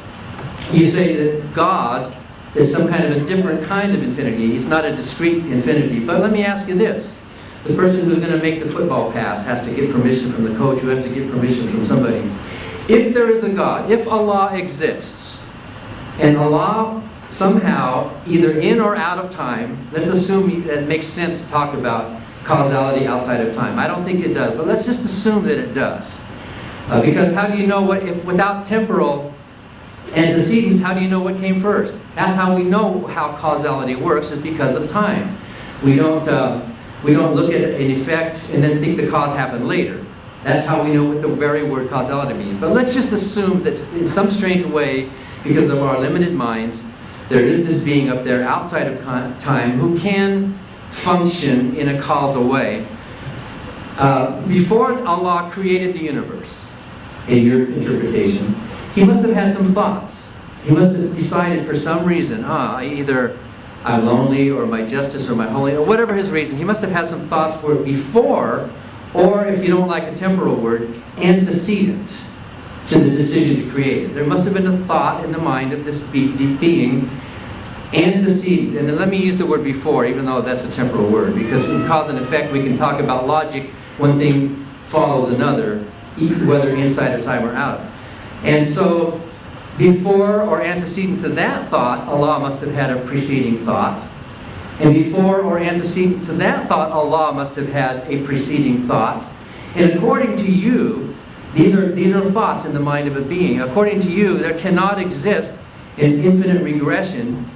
you say that God is some kind of a different kind of infinity. He's not a discrete infinity. But let me ask you this. The person who's going to make the football pass has to get permission from the coach, who has to get permission from somebody. If there is a God, if Allah exists, and Allah somehow, either in or out of time, let's assume that it makes sense to talk about causality outside of time. I don't think it does, but let's just assume that it does. Because how do you know what, if without temporal antecedents, how do you know what came first? That's how we know how causality works, is because of time. We don't look at an effect and then think the cause happened later. That's how we know what the very word causality means. But let's just assume that in some strange way, because of our limited minds, there is this being up there outside of time who can function in a causal way. Before Allah created the universe, in your interpretation, He must have had some thoughts. He must have decided for some reason, either I'm lonely, or my justice, or my holiness, or whatever his reason. He must have had some thoughts for it before, or if you don't like a temporal word, antecedent to the decision to create it. There must have been a thought in the mind of this being, antecedent. And let me use the word before, even though that's a temporal word, because in cause and effect we can talk about logic. One thing follows another, whether inside of time or out. And so, before or antecedent to that thought, Allah must have had a preceding thought. And before or antecedent to that thought, Allah must have had a preceding thought. And according to you, these are thoughts in the mind of a being. According to you, there cannot exist an infinite regression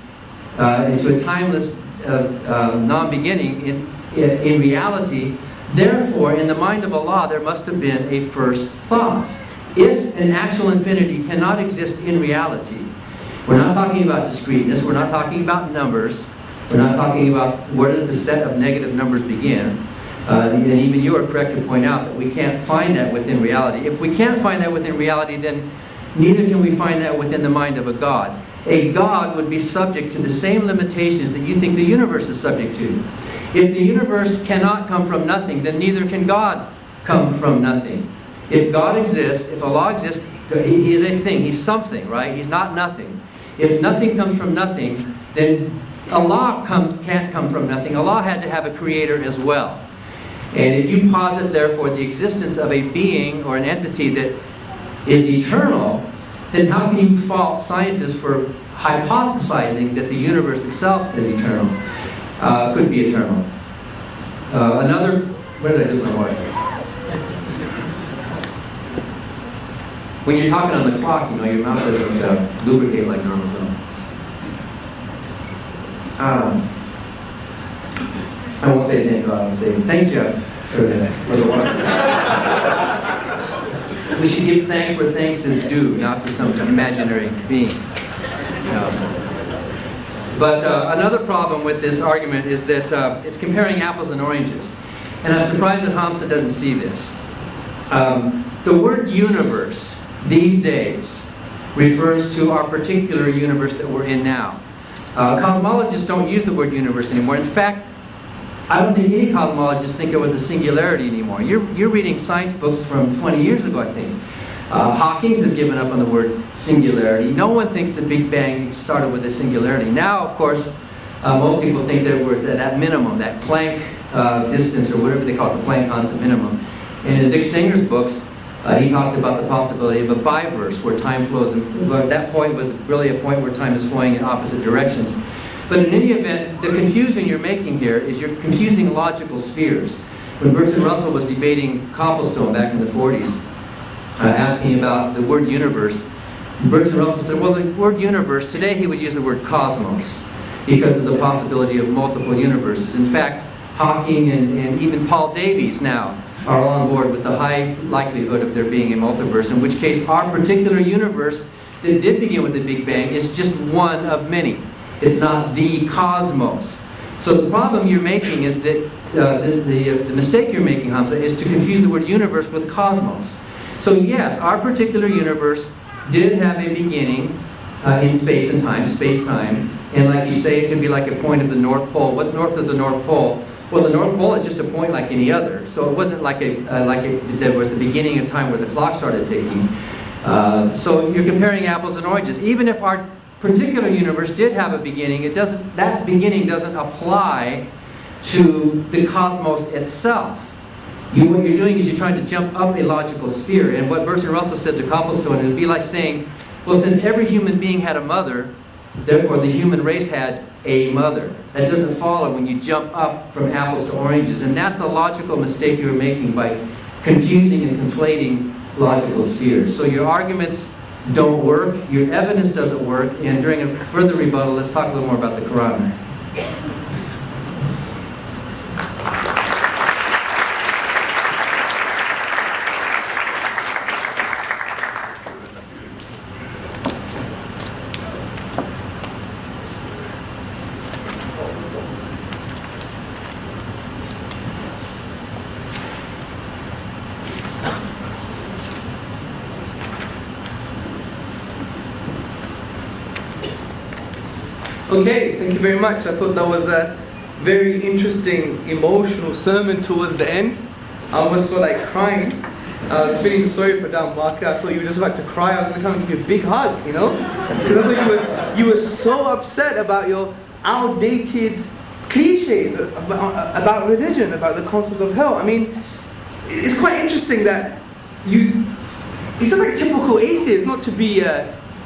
into a timeless non-beginning in reality. Therefore, in the mind of Allah, there must have been a first thought. If an actual infinity cannot exist in reality, we're not talking about discreteness, we're not talking about numbers, we're not talking about where does the set of negative numbers begin. And even you are correct to point out that we can't find that within reality. If we can't find that within reality, then neither can we find that within the mind of a God. A God would be subject to the same limitations that you think the universe is subject to. If the universe cannot come from nothing, then neither can God come from nothing. If God exists, if Allah exists, He is a thing, He's something, right? He's not nothing. If nothing comes from nothing, then Allah can't come from nothing. Allah had to have a creator as well. And if you posit, therefore, the existence of a being or an entity that is eternal, then how can you fault scientists for hypothesizing that the universe itself is eternal, could be eternal? Where did I do my work? When you're talking on the clock, you know, your mouth doesn't lubricate like normal. So. I won't say thank God, I'll say thank Jeff for the water. We should give thanks where thanks is due, not to some imaginary being. But another problem with this argument is that it's comparing apples and oranges. And I'm surprised that Hamza doesn't see this. The word universe these days refers to our particular universe that we're in now. Cosmologists don't use the word universe anymore. In fact, I don't think any cosmologists think there was a singularity anymore. You're reading science books from 20 years ago, I think. Hawking has given up on the word singularity. No one thinks the Big Bang started with a singularity. Now, of course, most people think that we're at that minimum, that Planck distance, or whatever they call it, the Planck constant minimum. And in Dick Stinger's books, he talks about the possibility of a biverse, where time flows. And that point was really a point where time is flowing in opposite directions. But in any event, the confusion you're making here is you're confusing logical spheres. When Bertrand Russell was debating Copplestone back in the 40s, asking about the word universe, Bertrand Russell said, well, the word universe, today he would use the word cosmos because of the possibility of multiple universes. In fact, Hawking and even Paul Davies now are all on board with the high likelihood of there being a multiverse, in which case our particular universe that did begin with the Big Bang is just one of many. It's not the cosmos. So the problem you're making is that, the mistake you're making, Hamza, is to confuse the word universe with cosmos. So yes, our particular universe did have a beginning in space and time, space-time, and like you say, it can be like a point of the North Pole. What's north of the North Pole? Well, the North Pole is just a point like any other. So it wasn't like there was the beginning of time where the clock started ticking. So you're comparing apples and oranges. Even if our particular universe did have a beginning, that beginning doesn't apply to the cosmos itself. What you're doing is you're trying to jump up a logical sphere. And what Bertrand Russell said to Copplestone, it would be like saying, well, since every human being had a mother, therefore the human race had a mother. That doesn't follow when you jump up from apples to oranges. And that's the logical mistake you're making by confusing and conflating logical spheres. So your arguments don't work, your evidence doesn't work, and during a further rebuttal, let's talk a little more about the Quran. Okay, thank you very much. I thought that was a very interesting, emotional sermon towards the end. I almost felt like crying. I was feeling sorry for Dan Barker. I thought you were just about to cry. I was going to come and give you a big hug, you know? Because I thought you were so upset about your outdated cliches about religion, about the concept of hell. I mean, it's quite interesting that it's just like typical atheists, not to be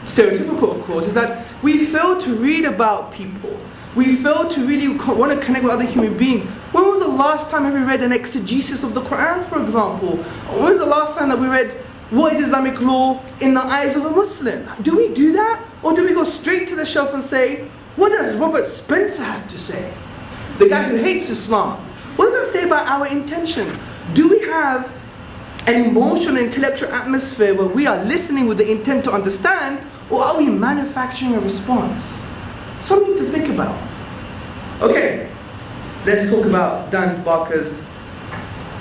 stereotypical, of course, is that we fail to read about people. We fail to really want to connect with other human beings. When was the last time have we read an exegesis of the Quran, for example? When was the last time that we read what is Islamic law in the eyes of a Muslim? Do we do that? Or do we go straight to the shelf and say, what does Robert Spencer have to say? The guy who hates Islam. What does that say about our intentions? Do we have an emotional, intellectual atmosphere where we are listening with the intent to understand, or are we manufacturing a response? Something to think about. Okay, let's talk about Dan Barker's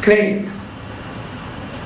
claims.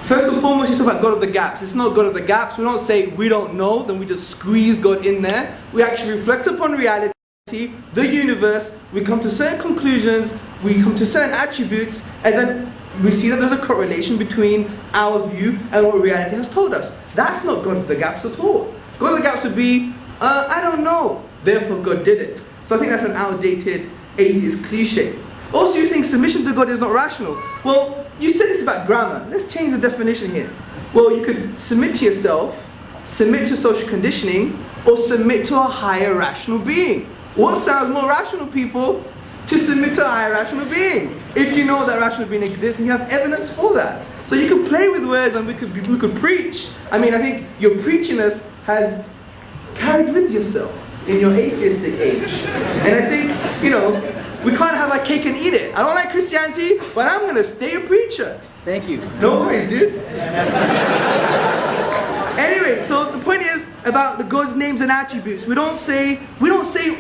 First and foremost, you talk about God of the gaps. It's not God of the gaps. We don't say we don't know, then we just squeeze God in there. We actually reflect upon reality, the universe, we come to certain conclusions, we come to certain attributes, and then we see that there's a correlation between our view and what reality has told us. That's not God of the gaps at all. God of the gaps would be, I don't know, therefore God did it. So I think that's an outdated atheist cliche. Also, you're saying submission to God is not rational. Well, you said this about grammar. Let's change the definition here. Well, you could submit to yourself, submit to social conditioning, or submit to a higher rational being. What sounds more rational, people? To submit to a higher rational being. If you know that rational being exists and you have evidence for that. So you could play with words and we could preach. I mean, I think your preachiness has carried with yourself in your atheistic age. And I think, you know, we can't have our cake and eat it. I don't like Christianity, but I'm going to stay a preacher. Thank you. No worries, dude. Anyway, so the point is about the God's names and attributes. We don't say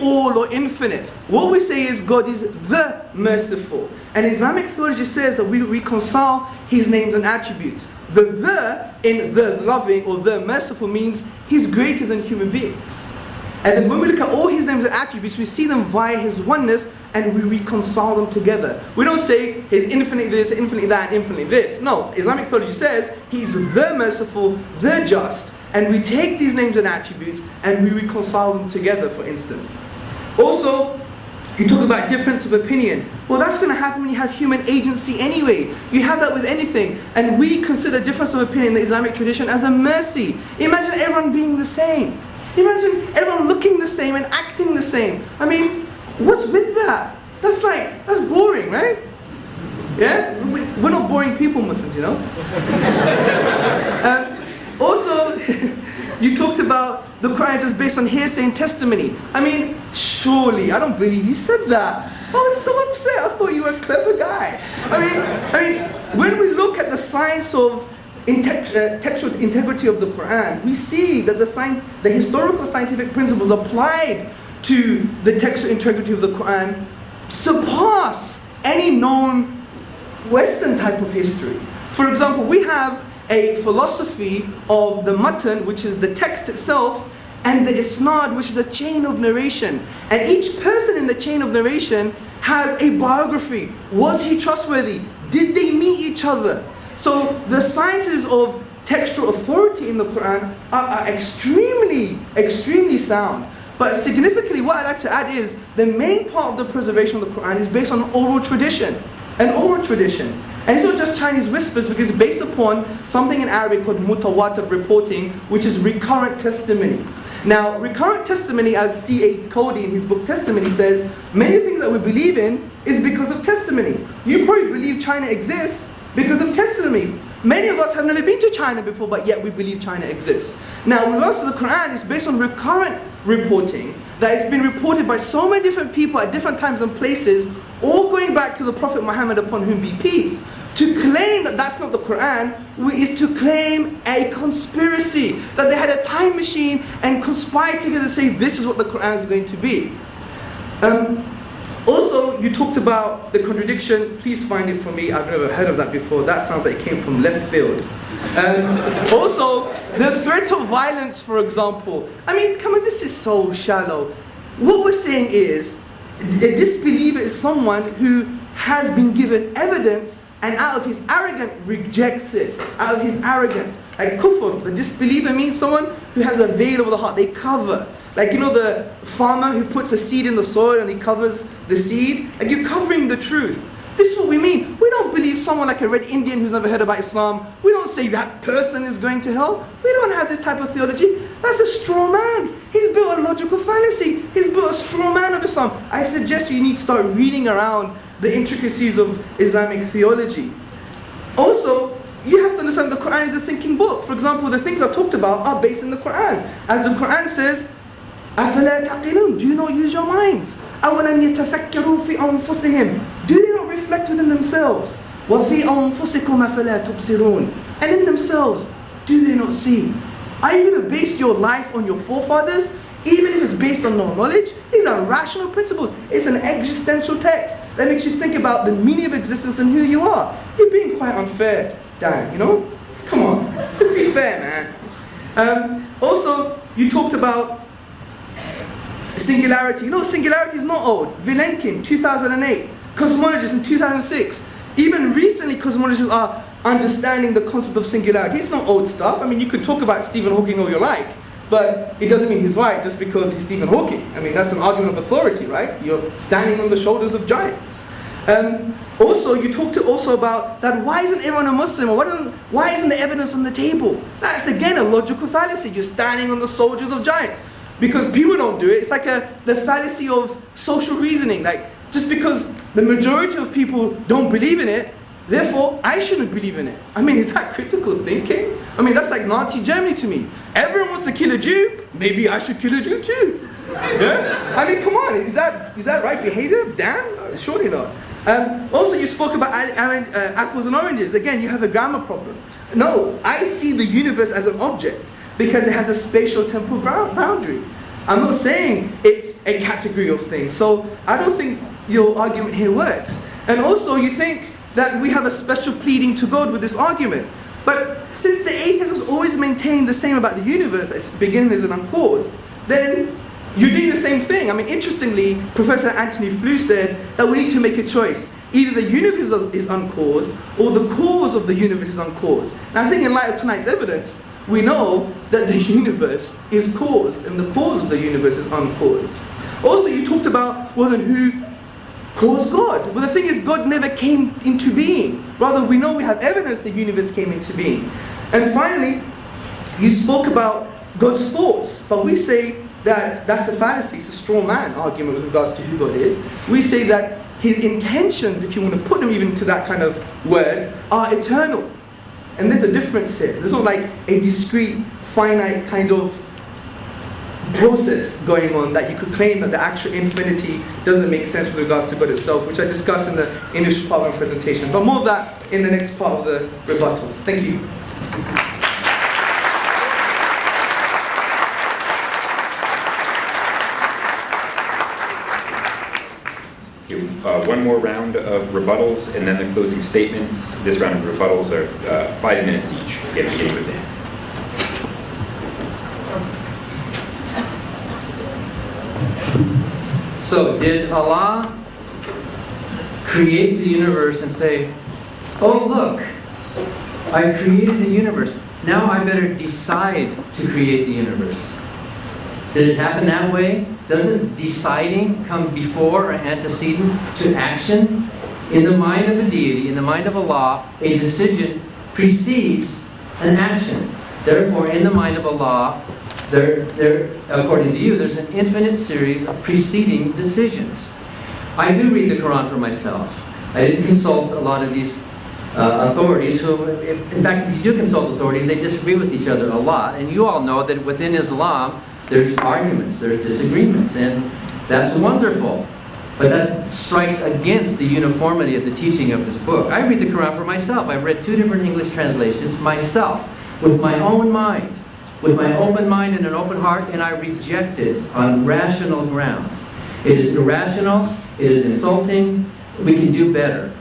all or infinite. What we say is God is the merciful. And Islamic theology says that we reconcile His names and attributes. The in the loving or the merciful means He's greater than human beings. And then when we look at all His names and attributes, we see them via His oneness and we reconcile them together. We don't say He's infinitely this, infinitely that, and infinitely this. No, Islamic theology says He's the merciful, the just, and we take these names and attributes and we reconcile them together, for instance. Also, you talk about difference of opinion. Well, that's going to happen when you have human agency anyway. You have that with anything. And we consider difference of opinion in the Islamic tradition as a mercy. Imagine everyone being the same. Imagine everyone looking the same and acting the same. I mean, what's with that? That's boring, right? Yeah? We're not boring people, Muslims, you know? Also, you talked about the Quran is based on hearsay and testimony. I mean, surely, I don't believe you said that. I was so upset. I thought you were a clever guy. I mean, when we look at the science of textual integrity of the Quran, we see that the historical scientific principles applied to the textual integrity of the Quran surpass any known Western type of history. For example, we have a philosophy of the matan, which is the text itself, and the isnad, which is a chain of narration. And each person in the chain of narration has a biography. Was he trustworthy? Did they meet each other? So the sciences of textual authority in the Quran are extremely, extremely sound. But significantly, what I'd like to add is the main part of the preservation of the Quran is based on oral tradition. An oral tradition. And it's not just Chinese whispers, because it's based upon something in Arabic called mutawatir reporting, which is recurrent testimony. Now, recurrent testimony, as C.A. Cody in his book Testimony says, many things that we believe in is because of testimony. You probably believe China exists because of testimony. Many of us have never been to China before, but yet we believe China exists. Now, with regards to the Quran, it's based on recurrent reporting, that it's been reported by so many different people at different times and places, all going back to the Prophet Muhammad, upon whom be peace. To claim that that's not the Quran is to claim a conspiracy, that they had a time machine and conspired together to say this is what the Quran is going to be. Also, you talked about the contradiction. Please find it for me. I've never heard of that before. That sounds like it came from left field. Also, the threat of violence, for example. I mean, come on, this is so shallow. What we're saying is, a disbeliever is someone who has been given evidence and out of his arrogance rejects it. Out of his arrogance. Like kufr, the disbeliever means someone who has a veil over the heart. They cover. Like, you know, the farmer who puts a seed in the soil and he covers the seed. Like, you're covering the truth. This is what we mean. We don't believe someone like a red Indian who's never heard about Islam. We don't say that person is going to hell. We don't have this type of theology. That's a straw man. He's built a logical fallacy. He's built a straw man of Islam. I suggest you need to start reading around the intricacies of Islamic theology. Also, you have to understand the Quran is a thinking book. For example, the things I've talked about are based in the Quran. As the Quran says, أَفَلَا تَعْقِلُونَ? Do you not use your minds? أَوَلَمْ يَتَفَكَّرُوا فِي أَنفُسِهِمْ? Do they not reflect within themselves? وَفِي أَنفُسِكُمْ أَفَلَا تُبْصِرُونَ? And in themselves, do they not see? Are you going to base your life on your forefathers? Even if it's based on no knowledge? These are rational principles. It's an existential text that makes you think about the meaning of existence and who you are. You're being quite unfair, Dan, you know? Come on, let's be fair, man. Also, you talked about singularity. You know, singularity is not old. Vilenkin, 2008. Cosmologists in 2006. Even recently, cosmologists are understanding the concept of singularity. It's not old stuff. I mean, you could talk about Stephen Hawking all you like, but it doesn't mean he's right just because he's Stephen Hawking. I mean, that's an argument of authority, right? You're standing on the shoulders of giants. Also, you talked also about that why isn't everyone a Muslim? Or why isn't the evidence on the table? That's again a logical fallacy. You're standing on the soldiers of giants. Because people don't do it. It's like the fallacy of social reasoning. Like, just because the majority of people don't believe in it, therefore I shouldn't believe in it. I mean, is that critical thinking? I mean, that's like Nazi Germany to me. Everyone wants to kill a Jew, maybe I should kill a Jew too. Yeah? I mean, come on, is that right behavior? Damn, surely not. Also, you spoke about apples and oranges. Again, you have a grammar problem. No, I see the universe as an object because it has a spatial temporal boundary. I'm not saying it's a category of things. So I don't think your argument here works. And also, you think that we have a special pleading to God with this argument. But since the atheist has always maintained the same about the universe, as beginningless and uncaused, then you're doing the same thing. I mean, interestingly, Professor Anthony Flew said that we need to make a choice. Either the universe is uncaused, or the cause of the universe is uncaused. Now, I think in light of tonight's evidence, we know that the universe is caused, and the cause of the universe is uncaused. Also, you talked about, well, then who caused God? Well, the thing is, God never came into being. Rather, we know we have evidence the universe came into being. And finally, you spoke about God's thoughts, but we say that that's a fallacy, it's a straw man argument with regards to who God is. We say that his intentions, if you want to put them even into that kind of words, are eternal. And there's a difference here. There's not like a discrete, finite kind of process going on that you could claim that the actual infinity doesn't make sense with regards to God itself, which I discussed in the initial part of my presentation. But more of that in the next part of the rebuttals. Thank you. One more round of rebuttals and then the closing statements. This round of rebuttals are 5 minutes each. Again, beginning with Dan. So, did Allah create the universe and say, oh look, I created the universe, now I better decide to create the universe? Did it happen that way? Doesn't deciding come before or antecedent to action? In the mind of a deity, in the mind of Allah, a decision precedes an action. Therefore, in the mind of Allah, according to you, there's an infinite series of preceding decisions. I do read the Quran for myself. I didn't consult a lot of these authorities who, in fact, if you do consult authorities, they disagree with each other a lot. And you all know that within Islam, there's arguments, there's disagreements, and that's wonderful. But that strikes against the uniformity of the teaching of this book. I read the Quran for myself. I've read 2 different English translations myself, with my own mind, with my open mind and an open heart, and I reject it on rational grounds. It is irrational, it is insulting, we can do better.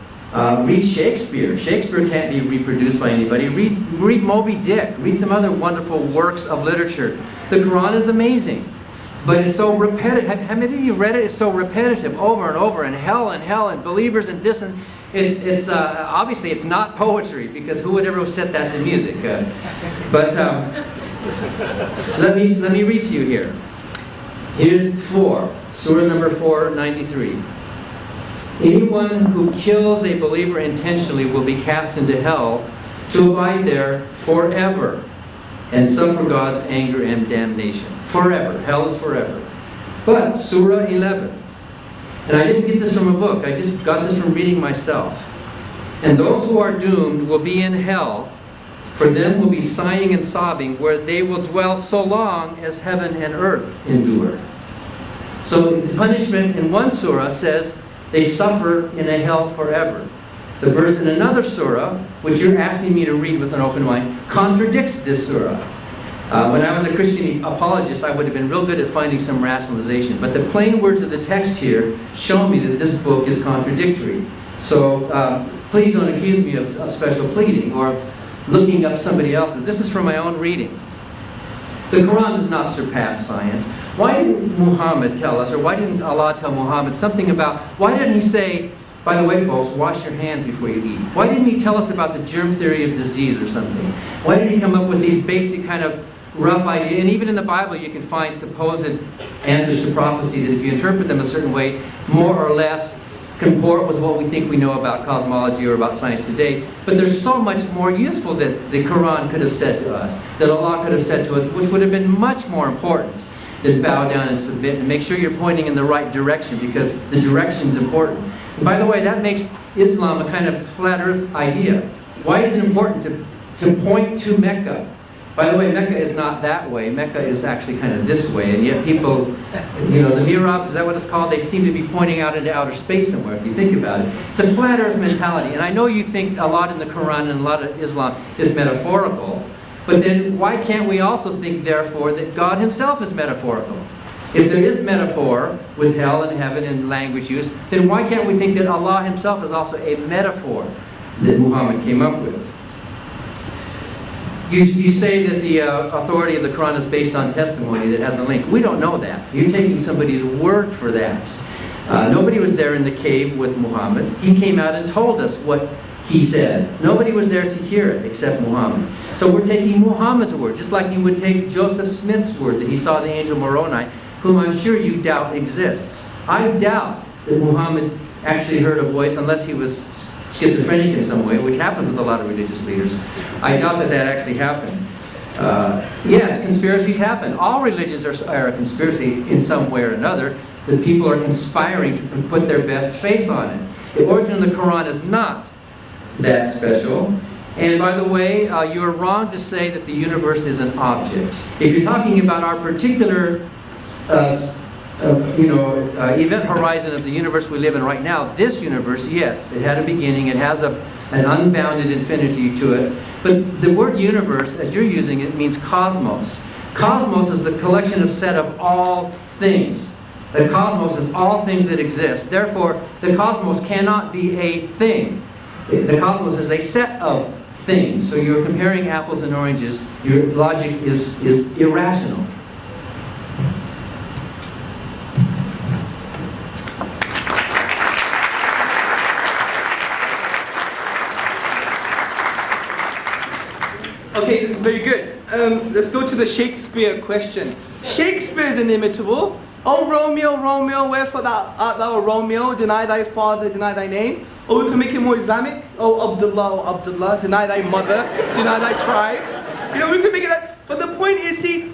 Read Shakespeare. Shakespeare can't be reproduced by anybody. Read Moby Dick. Read some other wonderful works of literature. The Quran is amazing, but it's so repetitive. How many of you read it? It's so repetitive, over and over, and hell and believers and this and it's obviously it's not poetry, because who would ever set that to music? But let me read to you here. Here's 4, Surah number 493. Anyone who kills a believer intentionally will be cast into hell to abide there forever and suffer God's anger and damnation. Forever. Hell is forever. But Surah 11, and I didn't get this from a book, I just got this from reading myself. And those who are doomed will be in hell, for them will be sighing and sobbing, where they will dwell so long as heaven and earth endure. So the punishment in one surah says they suffer in a hell forever. The verse in another surah, which you're asking me to read with an open mind, contradicts this surah. When I was a Christian apologist, I would have been real good at finding some rationalization. But the plain words of the text here show me that this book is contradictory. So please don't accuse me of special pleading or of looking up somebody else's. This is from my own reading. The Quran does not surpass science. Why didn't Muhammad tell us, or why didn't Allah tell Muhammad something about, why didn't he say, by the way folks, wash your hands before you eat? Why didn't he tell us about the germ theory of disease or something? Why did he come up with these basic kind of rough ideas? And even in the Bible you can find supposed answers to prophecy that if you interpret them a certain way, more or less comport with what we think we know about cosmology or about science today, but there's so much more useful that the Quran could have said to us, that Allah could have said to us, which would have been much more important than bow down and submit, and make sure you're pointing in the right direction, because the direction is important. And by the way, that makes Islam a kind of flat earth idea. Why is it important to point to Mecca? By the way, Mecca is not that way. Mecca is actually kind of this way, and yet people, you know, the mihrabs, is that what it's called? They seem to be pointing out into outer space somewhere, if you think about it. It's a flat earth mentality, and I know you think a lot in the Quran and a lot of Islam is metaphorical, but then why can't we also think, therefore, that God himself is metaphorical? If there is metaphor with hell and heaven and language use, then why can't we think that Allah himself is also a metaphor that Muhammad came up with? You say that the authority of the Quran is based on testimony that has a link. We don't know that. You're taking somebody's word for that. Nobody was there in the cave with Muhammad. He came out and told us what he said. Nobody was there to hear it except Muhammad. So we're taking Muhammad's word, just like you would take Joseph Smith's word that he saw the angel Moroni, whom I'm sure you doubt exists. I doubt that Muhammad actually heard a voice unless he was schizophrenic in some way, which happens with a lot of religious leaders. I doubt that that actually happened. Yes, conspiracies happen. All religions are a conspiracy in some way or another, that people are conspiring to put their best faith on it. The origin of the Quran is not that special. And by the way, you're wrong to say that the universe is an object. If you're talking about our particular event horizon of the universe we live in right now, this universe, yes, it had a beginning, it has an unbounded infinity to it. But the word universe, as you're using it, means cosmos. Cosmos is the collection of set of all things. The cosmos is all things that exist. Therefore, the cosmos cannot be a thing. The cosmos is a set of things. So you're comparing apples and oranges. Your logic is irrational. Okay, this is very good. Let's go to the Shakespeare question. Shakespeare is inimitable. Oh Romeo, Romeo, wherefore art thou a Romeo? Deny thy father, deny thy name. Or we can make it more Islamic. Oh Abdullah, deny thy mother, deny thy tribe. You know, we could make it that. But the point is, see,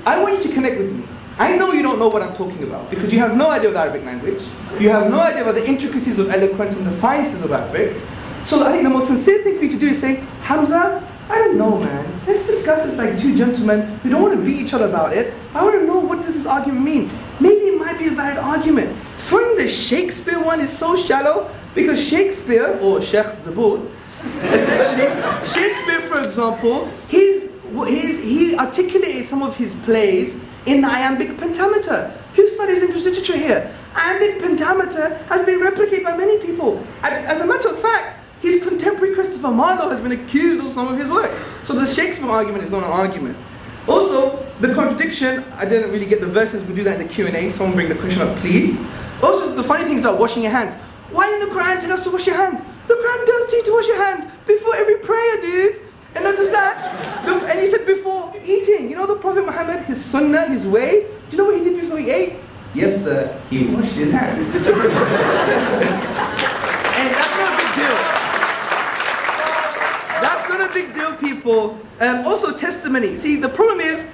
I want you to connect with me. I know you don't know what I'm talking about because you have no idea of the Arabic language. You have no idea about the intricacies of eloquence and the sciences of Arabic. So I think the most sincere thing for you to do is say, Hamza, I don't know, man. Let's discuss this like two gentlemen who don't want to beat each other about it. I want to know, what does this argument mean? Maybe it might be a valid argument. Throwing the Shakespeare one is so shallow because Shakespeare, or Sheikh Zabur, essentially, Shakespeare, for example, he articulated some of his plays in the iambic pentameter. Who studies English literature here? Iambic pentameter has been replicated by many people. As a matter of fact, his contemporary Christopher Marlowe has been accused of some of his works. So the Shakespeare argument is not an argument. Also, the contradiction, I didn't really get the verses, we'll do that in the Q&A. Someone bring the question up, please. Also, the funny thing is about washing your hands. Why didn't the Quran tell us to wash your hands? The Quran does tell you to wash your hands before every prayer, dude. And notice that. And he said before eating. You know the Prophet Muhammad, his sunnah, his way? Do you know what he did before he ate? Yes, sir. He washed his hands. And that's not a big deal. That's not a big deal, people. Also, testimony. See, the problem is,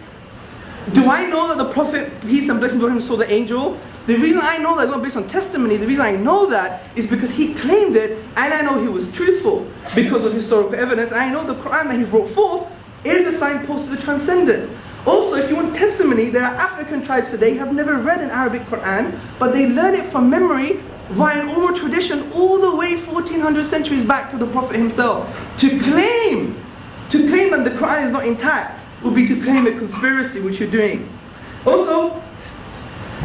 do I know that the Prophet, peace and blessings on him, saw the angel? The reason I know that is not based on testimony. The reason I know that is because he claimed it, and I know he was truthful because of historical evidence. And I know the Quran that he brought forth is a signpost to the transcendent. Also, if you want testimony, there are African tribes today who have never read an Arabic Quran, but they learn it from memory via an oral tradition all the way 1400 centuries back to the Prophet himself. To claim that the Quran is not intact would be to claim a conspiracy, which you're doing. Also,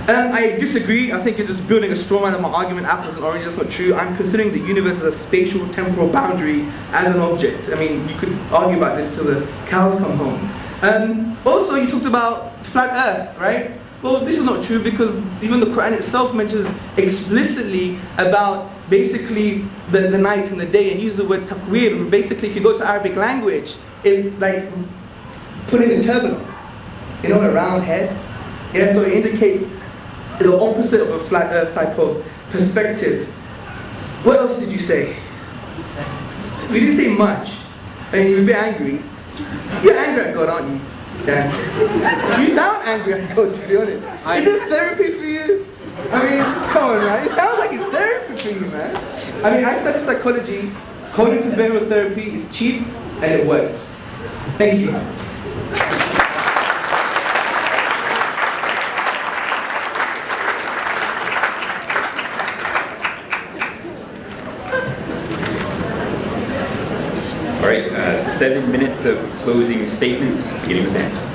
I disagree. I think you're just building a straw man of my argument, apples and oranges. That's not true. I'm considering the universe as a spatial temporal boundary as an object. I mean, you could argue about this till the cows come home. Also, you talked about flat earth, right? Well, this is not true because even the Quran itself mentions explicitly about basically the night and the day and uses the word taqwir. Basically, if you go to Arabic language, it's like putting a turban on, you know, a round head. Yeah, so it indicates the opposite of a flat earth type of perspective. What else did you say? We didn't say much. I mean, you're a bit angry. You're angry at God, aren't you? Yeah. You sound angry at God, to be honest. Is this therapy for you? I mean, come on, man. It sounds like it's therapy for you, man. I mean, I study psychology. Cognitive behavioral therapy is cheap and it works. Thank you. All right, 7 minutes of closing statements, beginning with that.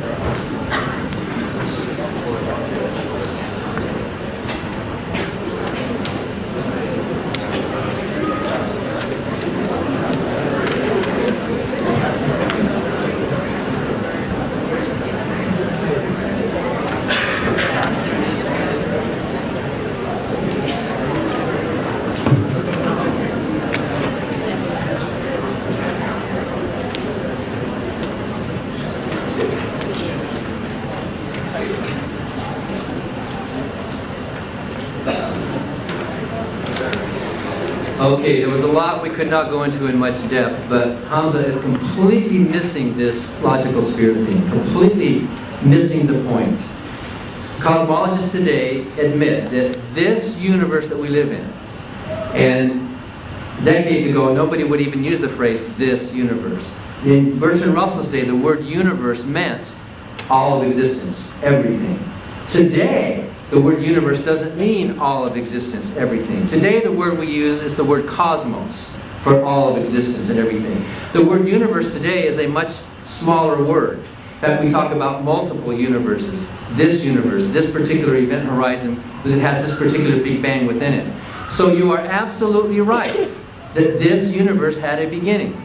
Okay, there was a lot we could not go into in much depth, but Hamza is completely missing this logical sphere thing, completely missing the point. Cosmologists today admit that this universe that we live in, and decades ago nobody would even use the phrase this universe. In Bertrand Russell's day, the word universe meant all of existence, everything. Today, the word universe doesn't mean all of existence, everything. Today the word we use is the word cosmos for all of existence and everything. The word universe today is a much smaller word. In fact, we talk about multiple universes. This universe, this particular event horizon that has this particular Big Bang within it. So you are absolutely right that this universe had a beginning.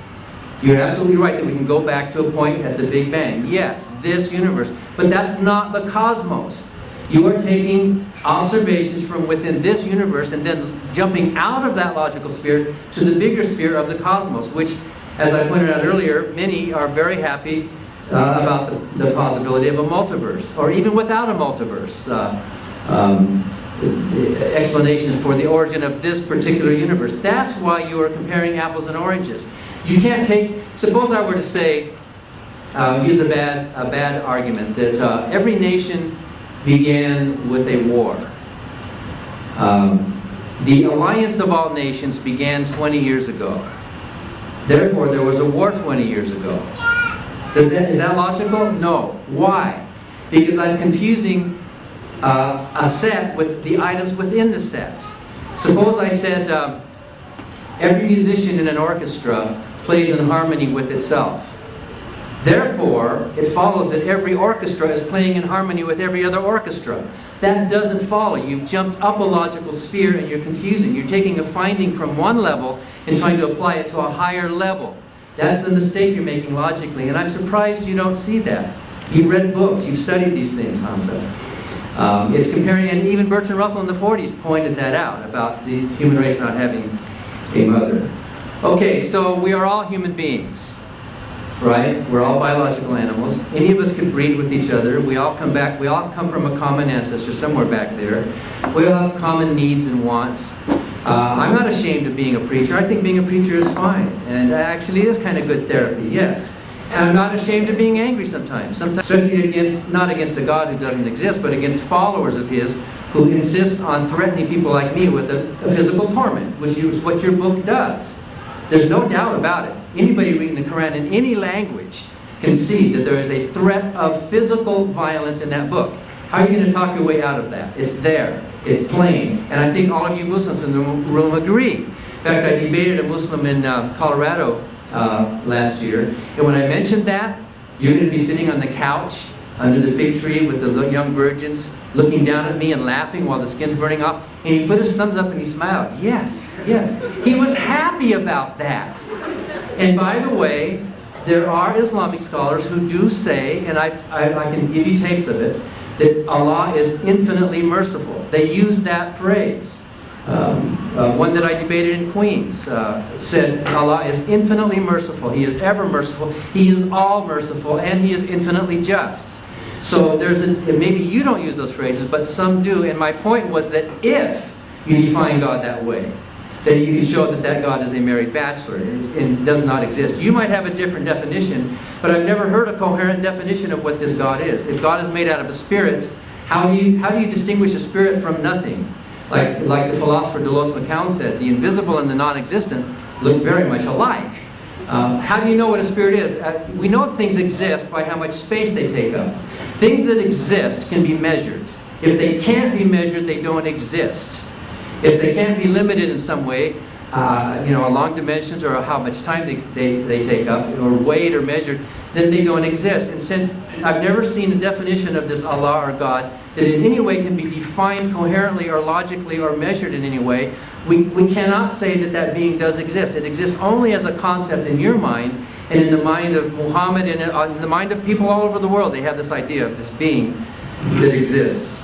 You're absolutely right that we can go back to a point at the Big Bang. Yes, this universe. But that's not the cosmos. You are taking observations from within this universe and then jumping out of that logical sphere to the bigger sphere of the cosmos, which, as I pointed out earlier, many are very happy about the possibility of a multiverse, or even without a multiverse. Explanations for the origin of this particular universe. That's why you are comparing apples and oranges. You can't take, suppose I were to say, use a bad argument, that every nation began with a war. The alliance of all nations began 20 years ago. Therefore, there was a war 20 years ago. Is that logical? No. Why? Because I'm confusing a set with the items within the set. Suppose I said every musician in an orchestra plays in harmony with itself. Therefore, it follows that every orchestra is playing in harmony with every other orchestra. That doesn't follow. You've jumped up a logical sphere and you're confusing. You're taking a finding from one level and trying to apply it to a higher level. That's the mistake you're making logically, and I'm surprised you don't see that. You've read books, you've studied these things, Hamza. It's comparing, and even Bertrand Russell in the 40s pointed that out, about the human race not having a mother. Okay, so we are all human beings. Right? We're all biological animals. Any of us can breed with each other. We all come back. We all come from a common ancestor somewhere back there. We all have common needs and wants. I'm not ashamed of being a preacher. I think being a preacher is fine, and actually is kind of good therapy. Yes. And I'm not ashamed of being angry sometimes, especially not against a God who doesn't exist, but against followers of His who insist on threatening people like me with a physical torment, which is what your book does. There's no doubt about it. Anybody reading the Quran in any language can see that there is a threat of physical violence in that book. How are you going to talk your way out of that? It's there. It's plain. And I think all of you Muslims in the room agree. In fact, I debated a Muslim in Colorado last year, and when I mentioned that, you're going to be sitting on the couch under the fig tree with the young virgins looking down at me and laughing while the skin's burning off, and he put his thumbs up and he smiled. Yes, yes. He was happy about that. And by the way, there are Islamic scholars who do say, and I can give you tapes of it, that Allah is infinitely merciful. They use that phrase. One that I debated in Queens said Allah is infinitely merciful. He is ever merciful. He is all merciful, and He is infinitely just. So maybe you don't use those phrases, but some do. And my point was that if you define God that way. That you can show that that God is a married bachelor and does not exist. You might have a different definition, but I've never heard a coherent definition of what this God is. If God is made out of a spirit, how do you distinguish a spirit from nothing? Like the philosopher Delos McCown said, the invisible and the non-existent look very much alike. How do you know what a spirit is? We know things exist by how much space they take up. Things that exist can be measured. If they can't be measured, they don't exist. If they can't be limited in some way, along dimensions or how much time they take up, or weighed or measured, then they don't exist. And since I've never seen a definition of this Allah or God that in any way can be defined coherently or logically or measured in any way, we cannot say that that being does exist. It exists only as a concept in your mind and in the mind of Muhammad and in the mind of people all over the world. They have this idea of this being that exists.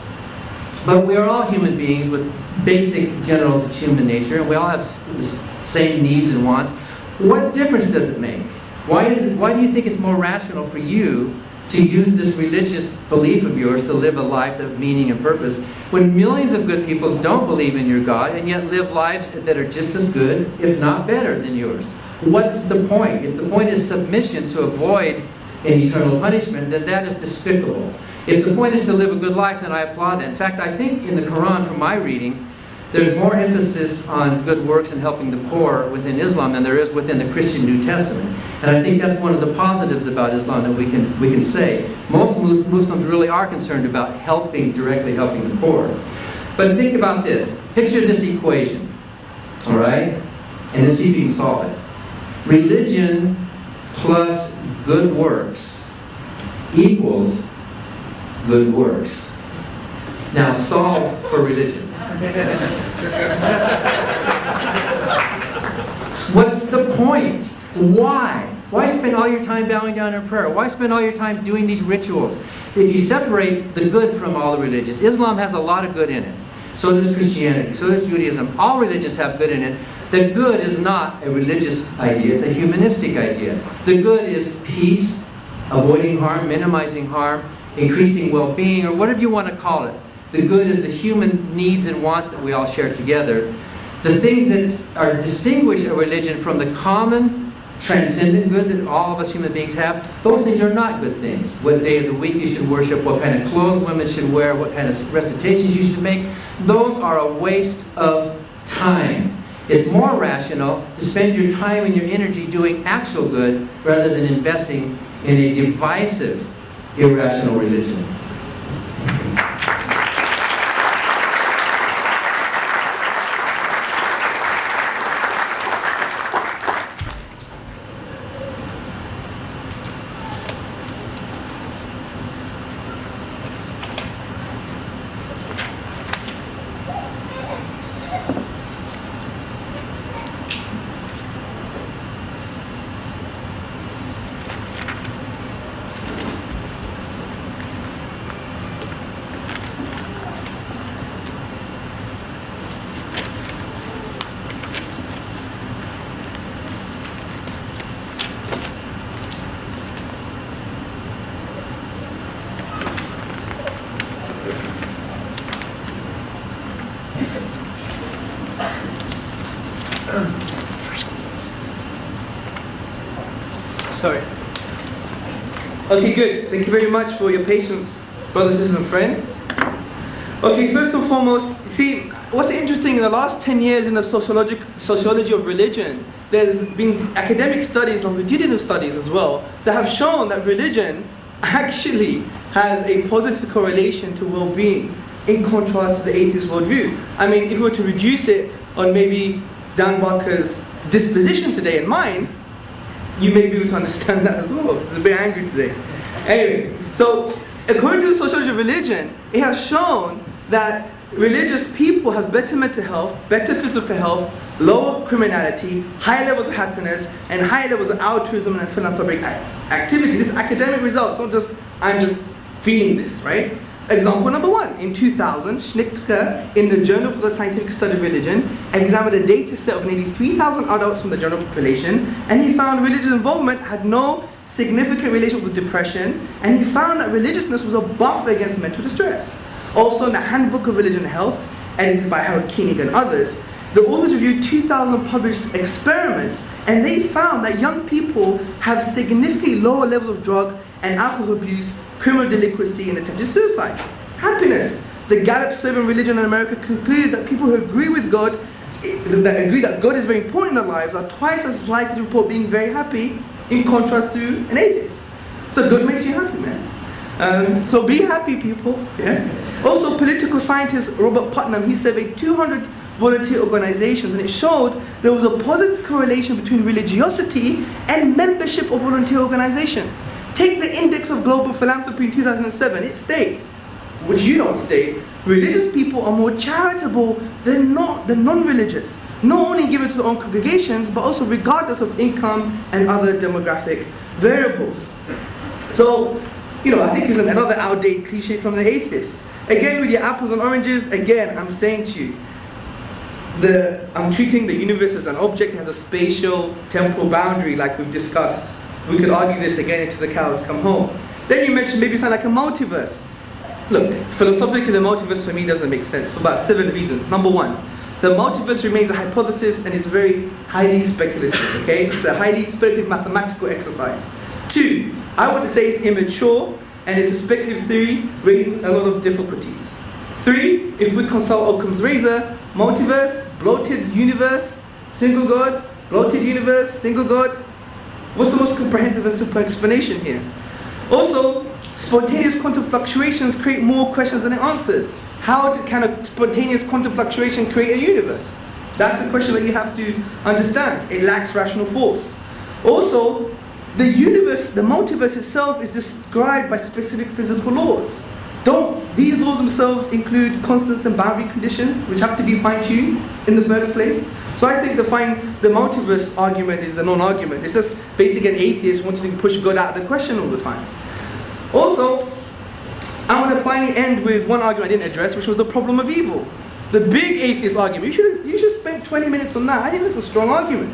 But we are all human beings with basic generals of human nature, and we all have the same needs and wants. What difference does it make? Why do you think it's more rational for you to use this religious belief of yours to live a life of meaning and purpose when millions of good people don't believe in your God and yet live lives that are just as good, if not better, than yours? What's the point? If the point is submission to avoid an eternal punishment, then that is despicable. If the point is to live a good life, then I applaud that. In fact, I think in the Quran, from my reading, there's more emphasis on good works and helping the poor within Islam than there is within the Christian New Testament. And I think that's one of the positives about Islam that we can say. Most Muslims really are concerned about directly helping the poor. But think about this. Picture this equation, all right? And then see if you can solve it. Religion plus good works equals good works. Now solve for religion. What's the point? Why? Why spend all your time bowing down in prayer? Why spend all your time doing these rituals? If you separate the good from all the religions, Islam has a lot of good in it. So does Christianity, so does Judaism. All religions have good in it. The good is not a religious idea, it's a humanistic idea. The good is peace, avoiding harm, minimizing harm, increasing well-being, or whatever you want to call it. The good is the human needs and wants that we all share together. The things that distinguish a religion from the common, transcendent good that all of us human beings have, those things are not good things. What day of the week you should worship, what kind of clothes women should wear, what kind of recitations you should make, those are a waste of time. It's more rational to spend your time and your energy doing actual good rather than investing in a divisive, irrational religion. Sorry. Okay, good. Thank you very much for your patience, brothers, sisters, and friends. Okay, first and foremost, see, what's interesting in the last 10 years in the sociology of religion, there's been academic studies, longitudinal studies as well, that have shown that religion actually has a positive correlation to well-being in contrast to the atheist worldview. I mean, if we were to reduce it on maybe Dan Barker's disposition today and mine, you may be able to understand that as well. It's a bit angry today. Anyway, so according to the sociology of religion, it has shown that religious people have better mental health, better physical health, lower criminality, higher levels of happiness, and higher levels of altruism and philanthropic activity. This is academic results, not just I'm just feeling this, right? Example number one, in 2000, Schnittke, in the Journal for the Scientific Study of Religion, examined a data set of nearly 3,000 adults from the general population, and he found religious involvement had no significant relation with depression, and he found that religiousness was a buffer against mental distress. Also in the Handbook of Religion and Health, edited by Harold Koenig and others, the authors reviewed 2,000 published experiments, and they found that young people have significantly lower levels of drug and alcohol abuse, criminal delinquency, and attempted suicide. Happiness. The Gallup survey on religion in America concluded that people who agree with God, that agree that God is very important in their lives, are twice as likely to report being very happy, in contrast to an atheist. So God makes you happy, man. So be happy, people. Yeah. Also, political scientist Robert Putnam, he surveyed 200 volunteer organizations, and it showed there was a positive correlation between religiosity and membership of volunteer organizations. Take the Index of Global Philanthropy in 2007. It states, which you don't state, religious people are more charitable than non-religious, not only given to their own congregations, but also regardless of income and other demographic variables. So, I think it's another outdated cliche from the atheist. Again, with your apples and oranges, again, I'm saying to you, I'm treating the universe as an object, it has a spatial, temporal boundary like we've discussed. We could argue this again until the cows come home. Then you mentioned maybe something like a multiverse. Look, philosophically the multiverse for me doesn't make sense for about 7 reasons. Number 1, the multiverse remains a hypothesis and is very highly speculative, okay? It's a highly speculative mathematical exercise. 2, I would say it's immature and it's a speculative theory raising a lot of difficulties. 3, if we consult Occam's razor, multiverse, bloated universe, single God, bloated universe, single God. What's the most comprehensive and simple explanation here? Also, spontaneous quantum fluctuations create more questions than it answers. How can a spontaneous quantum fluctuation create a universe? That's the question that you have to understand. It lacks rational force. Also, the universe, the multiverse itself is described by specific physical laws. These laws themselves include constants and boundary conditions, which have to be fine-tuned in the first place. So I think the multiverse argument is a non-argument. It's just basically an atheist wanting to push God out of the question all the time. Also, I want to finally end with one argument I didn't address, which was the problem of evil. The big atheist argument. You should spend 20 minutes on that. I think that's a strong argument.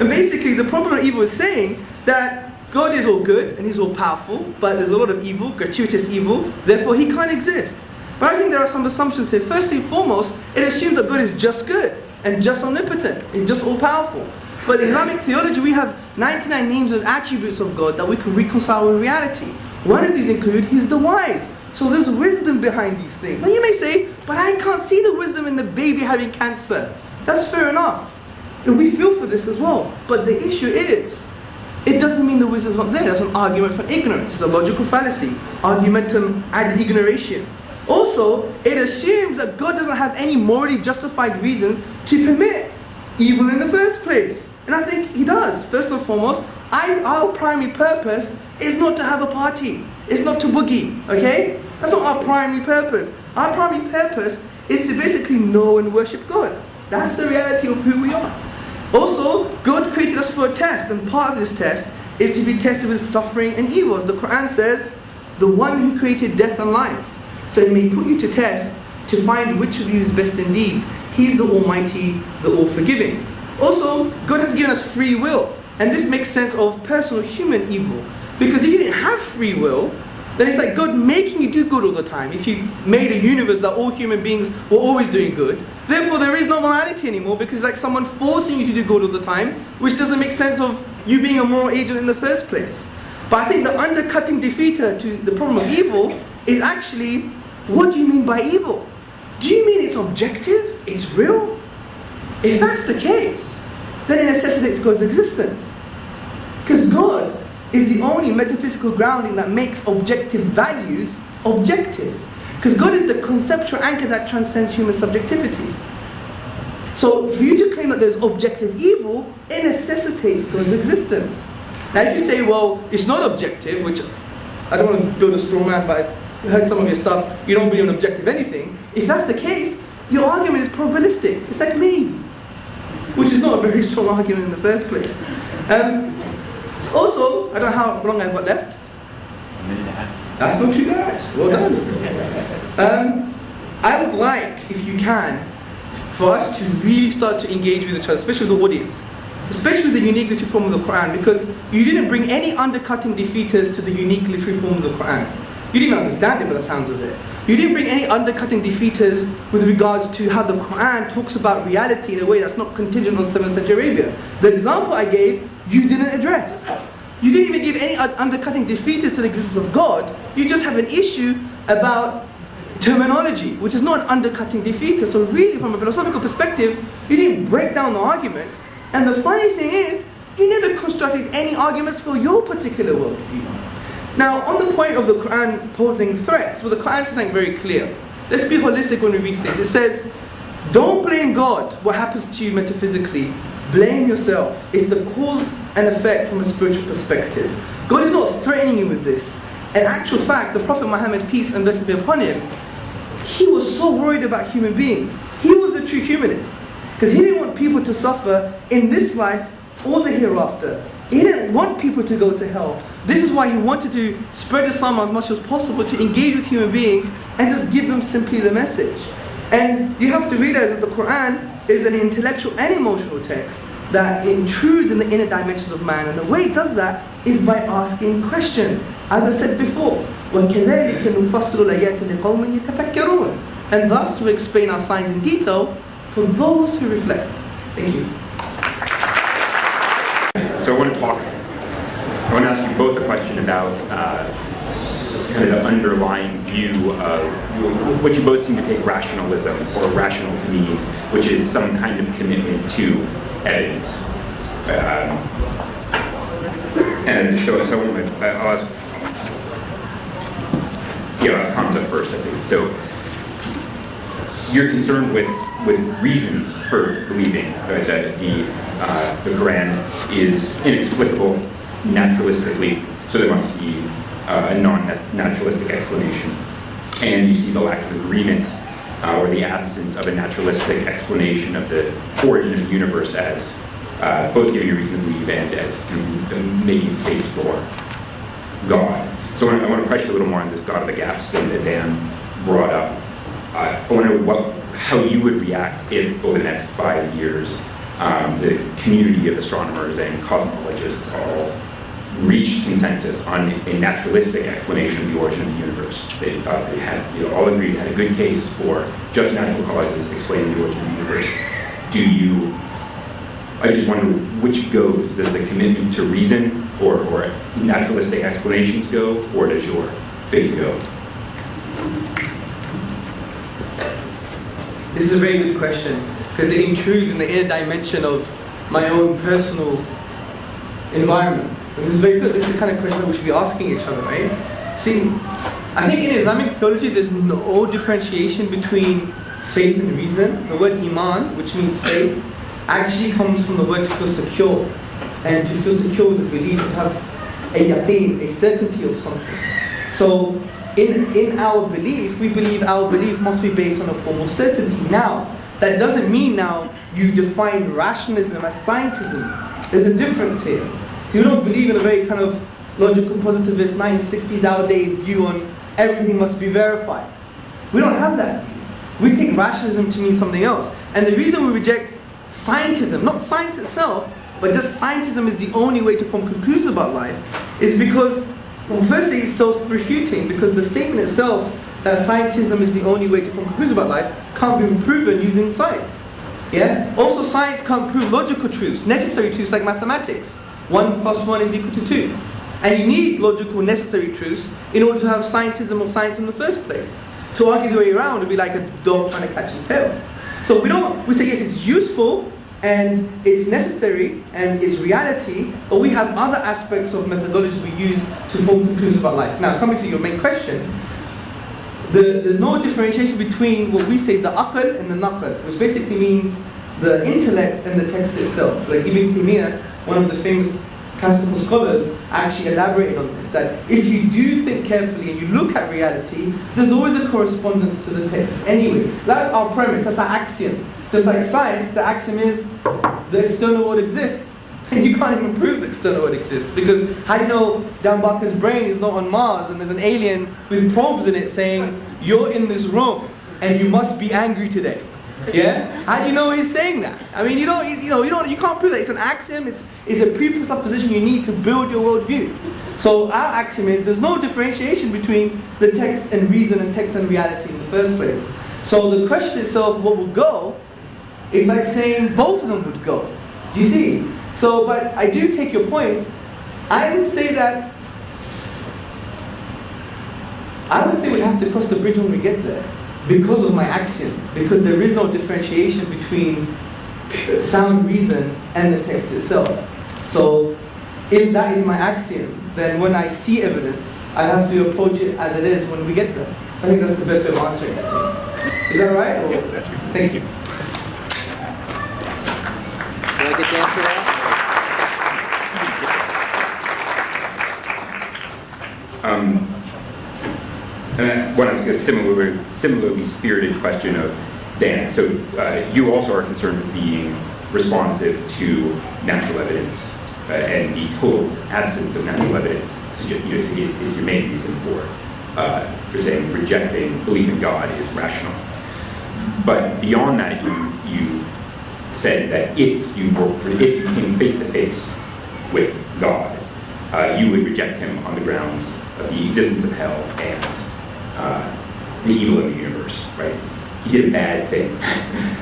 And basically, the problem of evil is saying that God is all good and He's all powerful, but there's a lot of evil, gratuitous evil, therefore He can't exist. But I think there are some assumptions here. First and foremost, it assumes that God is just good and just omnipotent. He's just all powerful. But in Islamic theology, we have 99 names and attributes of God that we can reconcile with reality. One of these include He's the wise. So there's wisdom behind these things. And you may say, but I can't see the wisdom in the baby having cancer. That's fair enough. And we feel for this as well. But the issue is, it doesn't mean the wisdom's not there. That's an argument for ignorance. It's a logical fallacy. Argumentum ad ignoration. Also, it assumes that God doesn't have any morally justified reasons to permit evil in the first place. And I think He does. First and foremost, our primary purpose is not to have a party. It's not to boogie, okay? That's not our primary purpose. Our primary purpose is to basically know and worship God. That's the reality of who we are. Also, God created us for a test, and part of this test is to be tested with suffering and evil. As the Quran says, the one who created death and life. So He may put you to test to find which of you is best in deeds. He's the Almighty, the All-Forgiving. Also, God has given us free will, and this makes sense of personal human evil. Because if you didn't have free will, then it's like God making you do good all the time. If you made a universe that all human beings were always doing good, therefore there is no morality anymore, because it's like someone forcing you to do good all the time, which doesn't make sense of you being a moral agent in the first place. But I think the undercutting defeater to the problem of evil is actually, what do you mean by evil? Do you mean it's objective? It's real? If that's the case, then it necessitates God's existence. Because God is the only metaphysical grounding that makes objective values objective. Because God is the conceptual anchor that transcends human subjectivity. So for you to claim that there's objective evil, it necessitates God's existence. Now if you say, well, it's not objective, which I don't want to build a straw man, but I heard some of your stuff, you don't believe in objective anything. If that's the case, your argument is probabilistic. It's like maybe, which is not a very strong argument in the first place. Also, I don't know how long I've got left. A minute and a half. That's not too bad. Well done. I would like, if you can, for us to really start to engage with each other, especially with the audience, especially the unique literary form of the Quran, because you didn't bring any undercutting defeaters to the unique literary form of the Quran. You didn't understand it by the sounds of it. You didn't bring any undercutting defeaters with regards to how the Quran talks about reality in a way that's not contingent on 7th century Arabia. The example I gave, you didn't address. You didn't even give any undercutting defeaters to the existence of God. You just have an issue about terminology, which is not an undercutting defeater. So really, from a philosophical perspective, you didn't break down the arguments. And the funny thing is, you never constructed any arguments for your particular worldview. Now, on the point of the Quran posing threats, well, the Quran says something very clear. Let's be holistic when we read things. It says, don't blame God what happens to you metaphysically. Blame yourself. It's the cause and effect from a spiritual perspective. God is not threatening you with this. In actual fact, the Prophet Muhammad, peace and blessings be upon him, he was so worried about human beings. He was the true humanist. Because he didn't want people to suffer in this life or the hereafter. He didn't want people to go to hell. This is why he wanted to spread Islam as much as possible, to engage with human beings and just give them simply the message. And you have to realize that the Quran is an intellectual and emotional text that intrudes in the inner dimensions of man. And the way it does that is by asking questions. As I said before, وَكَذَلِكَ نُفَصِّلُ الْآيَاتِ لِقَوْمٍ يَتَفَكَّرُونَ. And thus we explain our signs in detail for those who reflect. Thank you. So I want to ask you both a question about kind of the underlying view of what you both seem to take rationalism, or rational to mean, which is some kind of commitment to evidence. And so I'll ask Hamza first, I think. So you're concerned with reasons for believing that the Quran is inexplicable naturalistically, so there must be a non-naturalistic explanation. And you see the lack of agreement or the absence of a naturalistic explanation of the origin of the universe as both giving a reason to believe and as kind of making space for God. So I want to press you a little more on this God of the gaps thing that Dan brought up. I wonder how you would react if over the next 5 years the community of astronomers and cosmologists all reached consensus on a naturalistic explanation of the origin of the universe. They had, all agreed, had a good case for just natural causes explaining the origin of the universe. I just wonder which goes. Does the commitment to reason or naturalistic explanations go, or does your faith go? This is a very good question, because it intrudes in the inner dimension of my own personal environment. And this is very good. This is the kind of question that we should be asking each other, right? See, I think in Islamic theology there's no differentiation between faith and reason. The word iman, which means faith, actually comes from the word to feel secure. And to feel secure with the belief, to have a yaqeen, a certainty of something. So in our belief, we believe our belief must be based on a form of certainty. Now, that doesn't mean now you define rationalism as scientism. There's a difference here. You don't believe in a very kind of logical positivist 1960s outdated view on everything must be verified. We don't have that. We take rationalism to mean something else. And the reason we reject scientism, not science itself, but just scientism is the only way to form conclusions about life, is because, well, firstly, it's self-refuting, because the statement itself that scientism is the only way to form conclusions about life can't be proven using science. Yeah? Also, science can't prove logical truths, necessary truths like mathematics. 1 + 1 is equal to 2. And you need logical, necessary truths in order to have scientism or science in the first place. To argue the way around would be like a dog trying to catch his tail. So we say yes, it's useful, and it's necessary, and it's reality, but we have other aspects of methodology we use to form conclusions about life. Now, coming to your main question, there's no differentiation between what we say, the aql and the naql, which basically means the intellect and the text itself. Like Ibn Taymiyyah, one of the famous classical scholars, actually elaborated on this, that if you do think carefully and you look at reality, there's always a correspondence to the text anyway. That's our premise, that's our axiom. Just like science, the axiom is the external world exists. And you can't even prove the external world exists, because how do you know Dan Barker's brain is not on Mars and there's an alien with probes in it saying, you're in this room and you must be angry today? Yeah? How do you know he's saying that? I mean, you can't prove that. It's an axiom. It's a presupposition you need to build your worldview. So our axiom is there's no differentiation between the text and reason and text and reality in the first place. So the question itself, what will go, is like saying both of them would go. Do you see? So, but I do take your point. I would say we'd have to cross the bridge when we get there, because of my axiom, because there is no differentiation between sound reason and the text itself. So if that is my axiom, then when I see evidence, I have to approach it as it is when we get there. I think that's the best way of answering that. Is that all right? Yeah, that's reasonable. Thank you. Did I get to answer that? And I want to ask a similarly spirited question of Dan. So you also are concerned with being responsive to natural evidence, and the total absence of natural evidence is your main reason for saying rejecting belief in God is rational. But beyond that, you said that if you came face to face with God, you would reject him on the grounds of the existence of hell and the evil of the universe, right? He did a bad thing,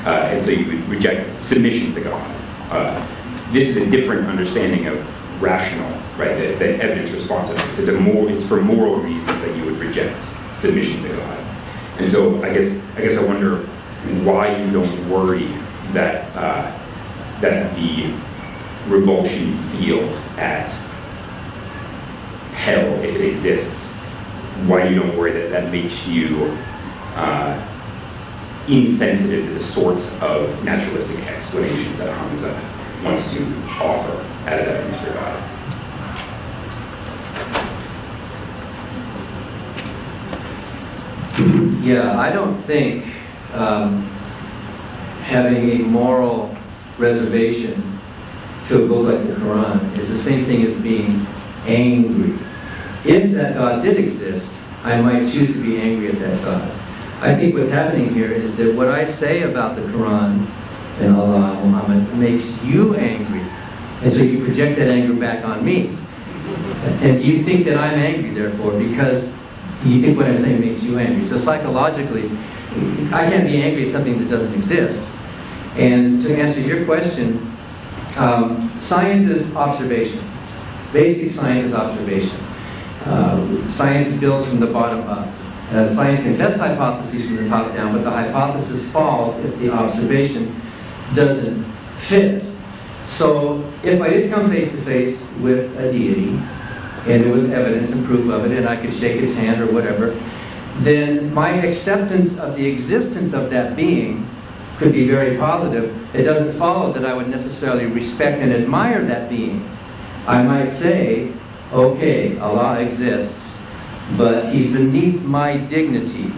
and so you would reject submission to God. This is a different understanding of rational, right? The evidence responsiveness. It's for moral reasons that you would reject submission to God. And so I guess I wonder why you don't worry that that the revulsion you feel at hell, if it exists, why you don't worry that makes you insensitive to the sorts of naturalistic explanations that Hamza wants to offer as evidence for God. Yeah, I don't think having a moral reservation to a book like the Quran is the same thing as being angry. If that God did exist, I might choose to be angry at that God. I think what's happening here is that what I say about the Quran and Allah and Muhammad makes you angry. And so you project that anger back on me. And you think that I'm angry, therefore, because you think what I'm saying makes you angry. So psychologically, I can't be angry at something that doesn't exist. And to answer your question, science is observation. Basic science is observation. Science builds from the bottom up. Science can test hypotheses from the top down, but the hypothesis falls if the observation doesn't fit. So if I did come face to face with a deity, and there was evidence and proof of it, and I could shake his hand or whatever, then my acceptance of the existence of that being could be very positive. It doesn't follow that I would necessarily respect and admire that being. I might say, okay, Allah exists, but he's beneath my dignity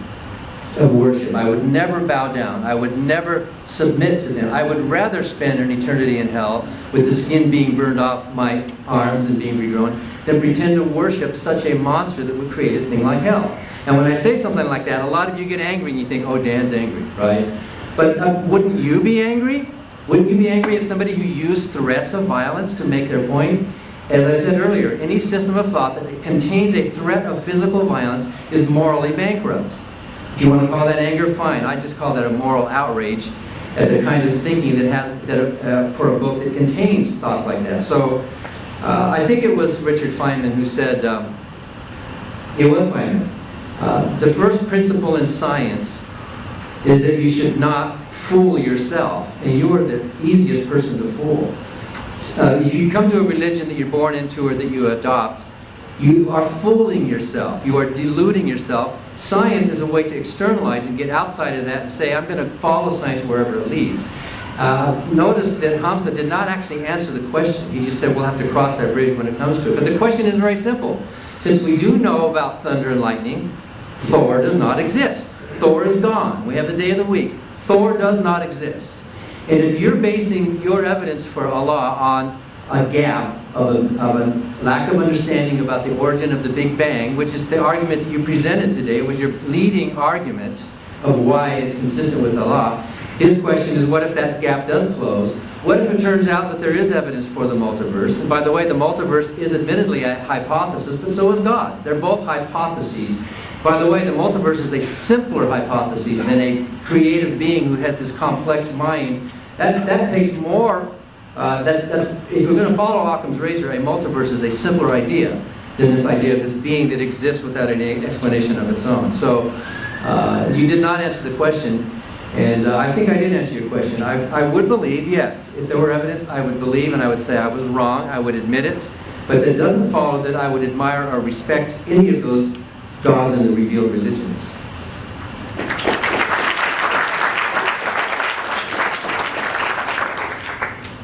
of worship. I would never bow down. I would never submit to them. I would rather spend an eternity in hell with the skin being burned off my arms and being regrown than pretend to worship such a monster that would create a thing like hell. And when I say something like that, a lot of you get angry and you think, oh, Dan's angry, right? But wouldn't you be angry? Wouldn't you be angry at somebody who used threats of violence to make their point? As I said earlier, any system of thought that contains a threat of physical violence is morally bankrupt. If you want to call that anger, fine. I just call that a moral outrage at the kind of thinking that has for a book that contains thoughts like that. So I think it was Richard Feynman who said, it was Feynman, the first principle in science is that you should not fool yourself, and you are the easiest person to fool. If you come to a religion that you're born into or that you adopt, you are fooling yourself. You are deluding yourself. Science is a way to externalize and get outside of that and say, I'm going to follow science wherever it leads. Notice that Hamza did not actually answer the question. He just said we'll have to cross that bridge when it comes to it. But the question is very simple. Since we do know about thunder and lightning, Thor does not exist. Thor is gone. We have the day of the week. Thor does not exist. And if you're basing your evidence for Allah on a gap of a lack of understanding about the origin of the Big Bang, which is the argument that you presented today, was your leading argument of why it's consistent with Allah, His question is, what if that gap does close? What if it turns out that there is evidence for the multiverse? And by the way, the multiverse is admittedly a hypothesis, but so is God. They're both hypotheses. By the way, the multiverse is a simpler hypothesis than a creative being who has this complex mind. That takes more. If you're going to follow Occam's razor, a multiverse is a simpler idea than this idea of this being that exists without any explanation of its own. So you did not answer the question, and I think I did answer your question. I would believe, yes, if there were evidence, I would believe, and I would say I was wrong. I would admit it, but it doesn't follow that I would admire or respect any of those gods in the revealed religions.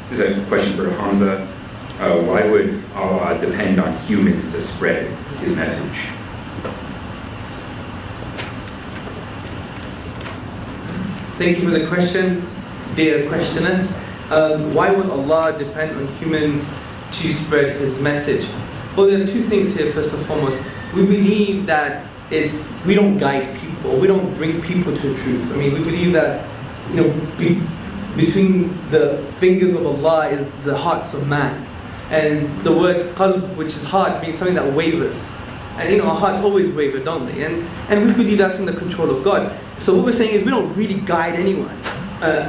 There's a question for Hamza. Why would Allah depend on humans to spread his message? Thank you for the question, dear questioner. Why would Allah depend on humans to spread His message? Well, there are two things here. First and foremost, we believe that we don't guide people, we don't bring people to the truth. I mean, we believe that, between the fingers of Allah is the hearts of man. And the word qalb, which is heart, means something that wavers. And our hearts always waver, don't they? And we believe that's in the control of God. So what we're saying is we don't really guide anyone.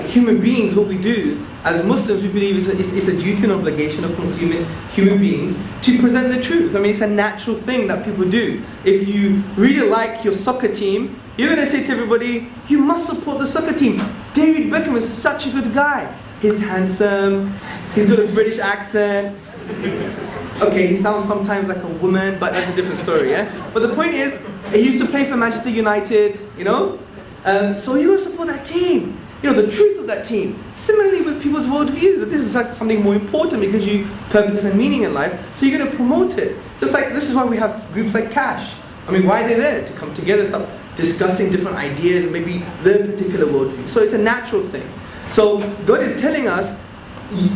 Human beings, what we do, as Muslims, we believe it's a duty and obligation of human beings to present the truth. I mean, it's a natural thing that people do. If you really like your soccer team, you're going to say to everybody, you must support the soccer team. David Beckham is such a good guy. He's handsome, he's got a British accent. Okay, he sounds sometimes like a woman, but that's a different story, yeah? But the point is, he used to play for Manchester United, so you gotta support that team. The truth of that team. Similarly with people's worldviews, that this is something more important because you purpose and meaning in life, so you're going to promote it. Just like this is why we have groups like Cash. I mean, why are they there? To come together, start discussing different ideas and maybe their particular worldview. So it's a natural thing. So God is telling us,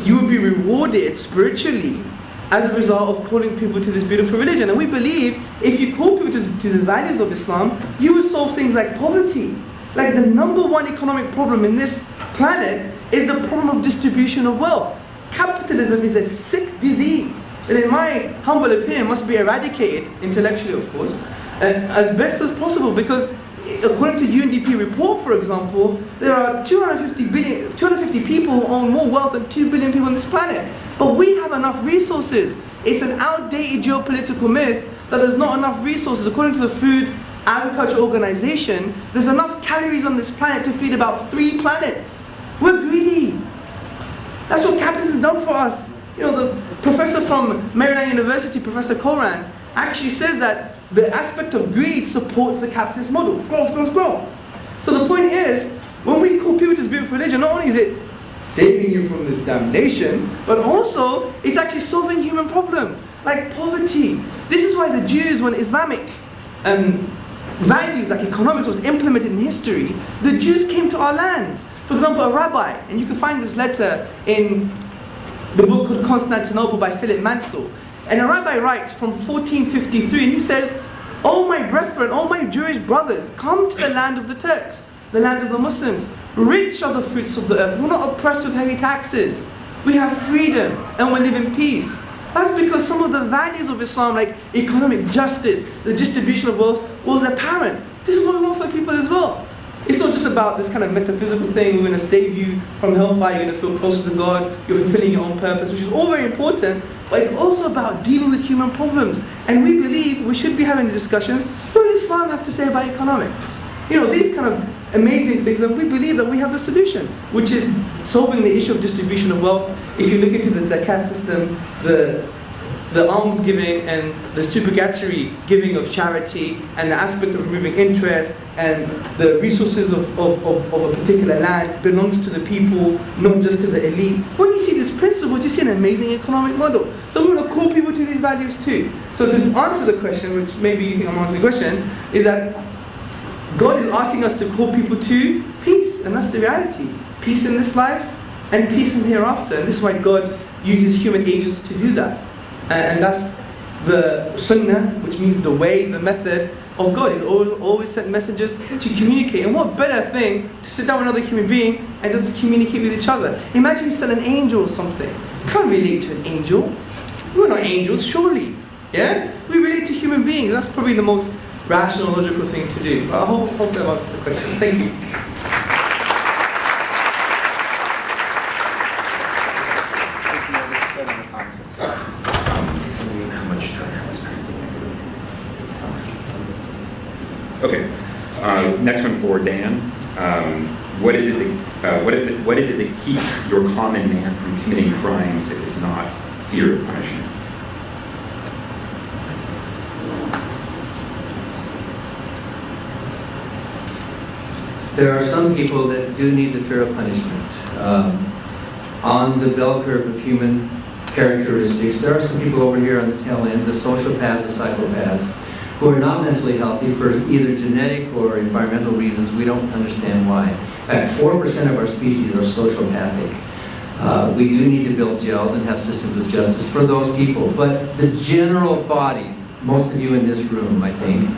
you will be rewarded spiritually as a result of calling people to this beautiful religion. And we believe if you call people to the values of Islam, you will solve things like poverty. Like the number one economic problem in this planet is the problem of distribution of wealth. Capitalism is a sick disease that, in my humble opinion, must be eradicated, intellectually of course, as best as possible, because according to UNDP report, for example, there are 250 people who own more wealth than 2 billion people on this planet. But we have enough resources. It's an outdated geopolitical myth that there's not enough resources. According to the Food Agriculture Organization, there's enough calories on this planet to feed about 3 planets. We're greedy. That's what capitalism has done for us. The professor from Maryland University, Professor Koran, actually says that the aspect of greed supports the capitalist model. Growth, growth, growth. So the point is, when we call people to this beautiful religion, not only is it saving you from this damnation, but also it's actually solving human problems, like poverty. This is why the Jews, when Islamic values like economics was implemented in history, the Jews came to our lands. For example, a rabbi, and you can find this letter in the book called Constantinople by Philip Mansell. And a rabbi writes from 1453, and he says, "O my brethren, O my Jewish brothers, come to the land of the Turks, the land of the Muslims. Rich are the fruits of the earth. We're not oppressed with heavy taxes. We have freedom, and we live in peace." That's because some of the values of Islam, like economic justice, the distribution of wealth, was apparent. This is what we want for people as well. It's not just about this kind of metaphysical thing, we're going to save you from hellfire, you're going to feel closer to God, you're fulfilling your own purpose, which is all very important, but it's also about dealing with human problems. And we believe we should be having discussions. What does Islam have to say about economics? These kind of amazing things, and we believe that we have the solution, which is solving the issue of distribution of wealth. If you look into the zakat system, the alms giving and the supererogatory giving of charity, and the aspect of removing interest, and the resources of a particular land belongs to the people, not just to the elite. When you see these principles, you see an amazing economic model. So we want to call people to these values too. So to answer the question, which maybe you think I'm answering the question, is that God is asking us to call people to peace, and that's the reality. Peace in this life, and peace in the hereafter. And this is why God uses human agents to do that. And that's the sunnah, which means the way, the method of God. He's always sent messengers to communicate. And what better thing to sit down with another human being and just to communicate with each other? Imagine you sent an angel or something. You can't relate to an angel. We're not angels, surely. Yeah? We relate to human beings. That's probably the most rational, logical thing to do. But hopefully I've answered the question. Thank you. How much time was there? Okay. Next one for Dan. What is it that keeps your common man from committing crimes if it's not fear of punishment? There are some people that do need the fear of punishment. On the bell curve of human characteristics, there are some people over here on the tail end, the sociopaths, the psychopaths, who are not mentally healthy for either genetic or environmental reasons. We don't understand why. In fact, 4% of our species are sociopathic. We do need to build jails and have systems of justice for those people. But the general body, most of you in this room, I think,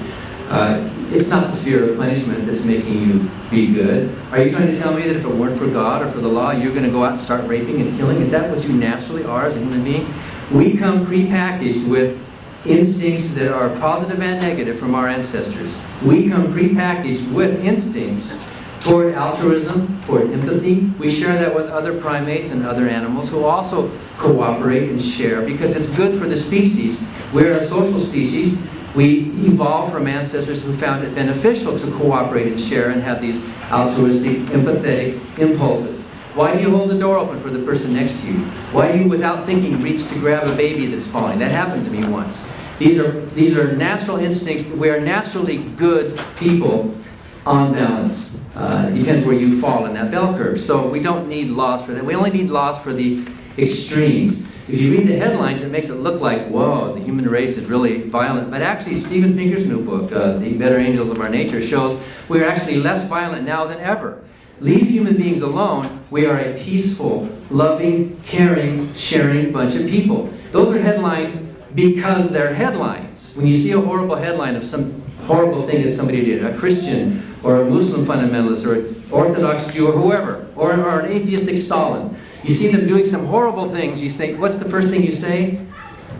it's not the fear of punishment that's making you be good. Are you trying to tell me that if it weren't for God or for the law, you're going to go out and start raping and killing? Is that what you naturally are as a human being? We come prepackaged with instincts that are positive and negative from our ancestors. We come prepackaged with instincts toward altruism, toward empathy. We share that with other primates and other animals who also cooperate and share because it's good for the species. We're a social species. We evolved from ancestors who found it beneficial to cooperate and share and have these altruistic, empathetic impulses. Why do you hold the door open for the person next to you? Why do you, without thinking, reach to grab a baby that's falling? That happened to me once. These are natural instincts. We are naturally good people on balance. It depends where you fall in that bell curve. So we don't need laws for that. We only need laws for the extremes. If you read the headlines, it makes it look like, whoa, the human race is really violent. But actually, Steven Pinker's new book, The Better Angels of Our Nature, shows we're actually less violent now than ever. Leave human beings alone. We are a peaceful, loving, caring, sharing bunch of people. Those are headlines because they're headlines. When you see a horrible headline of some horrible thing that somebody did, a Christian or a Muslim fundamentalist or an Orthodox Jew or whoever, or an atheistic Stalin, you see them doing some horrible things, you think, what's the first thing you say?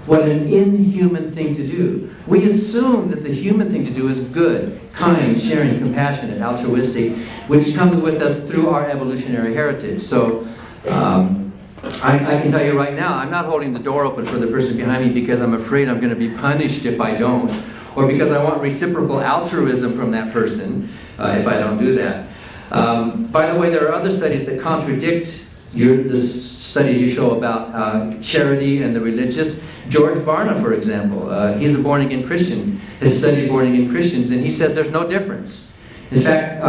What an inhuman thing to do. We assume that the human thing to do is good, kind, sharing, compassionate, altruistic, which comes with us through our evolutionary heritage. So, I can tell you right now, I'm not holding the door open for the person behind me because I'm afraid I'm going to be punished if I don't, or because I want reciprocal altruism from that person if I don't do that. By the way, there are other studies that contradict the studies you show about charity and the religious. George Barna, for example, he's a born-again Christian, has studied born-again Christians, and he says there's no difference. In fact,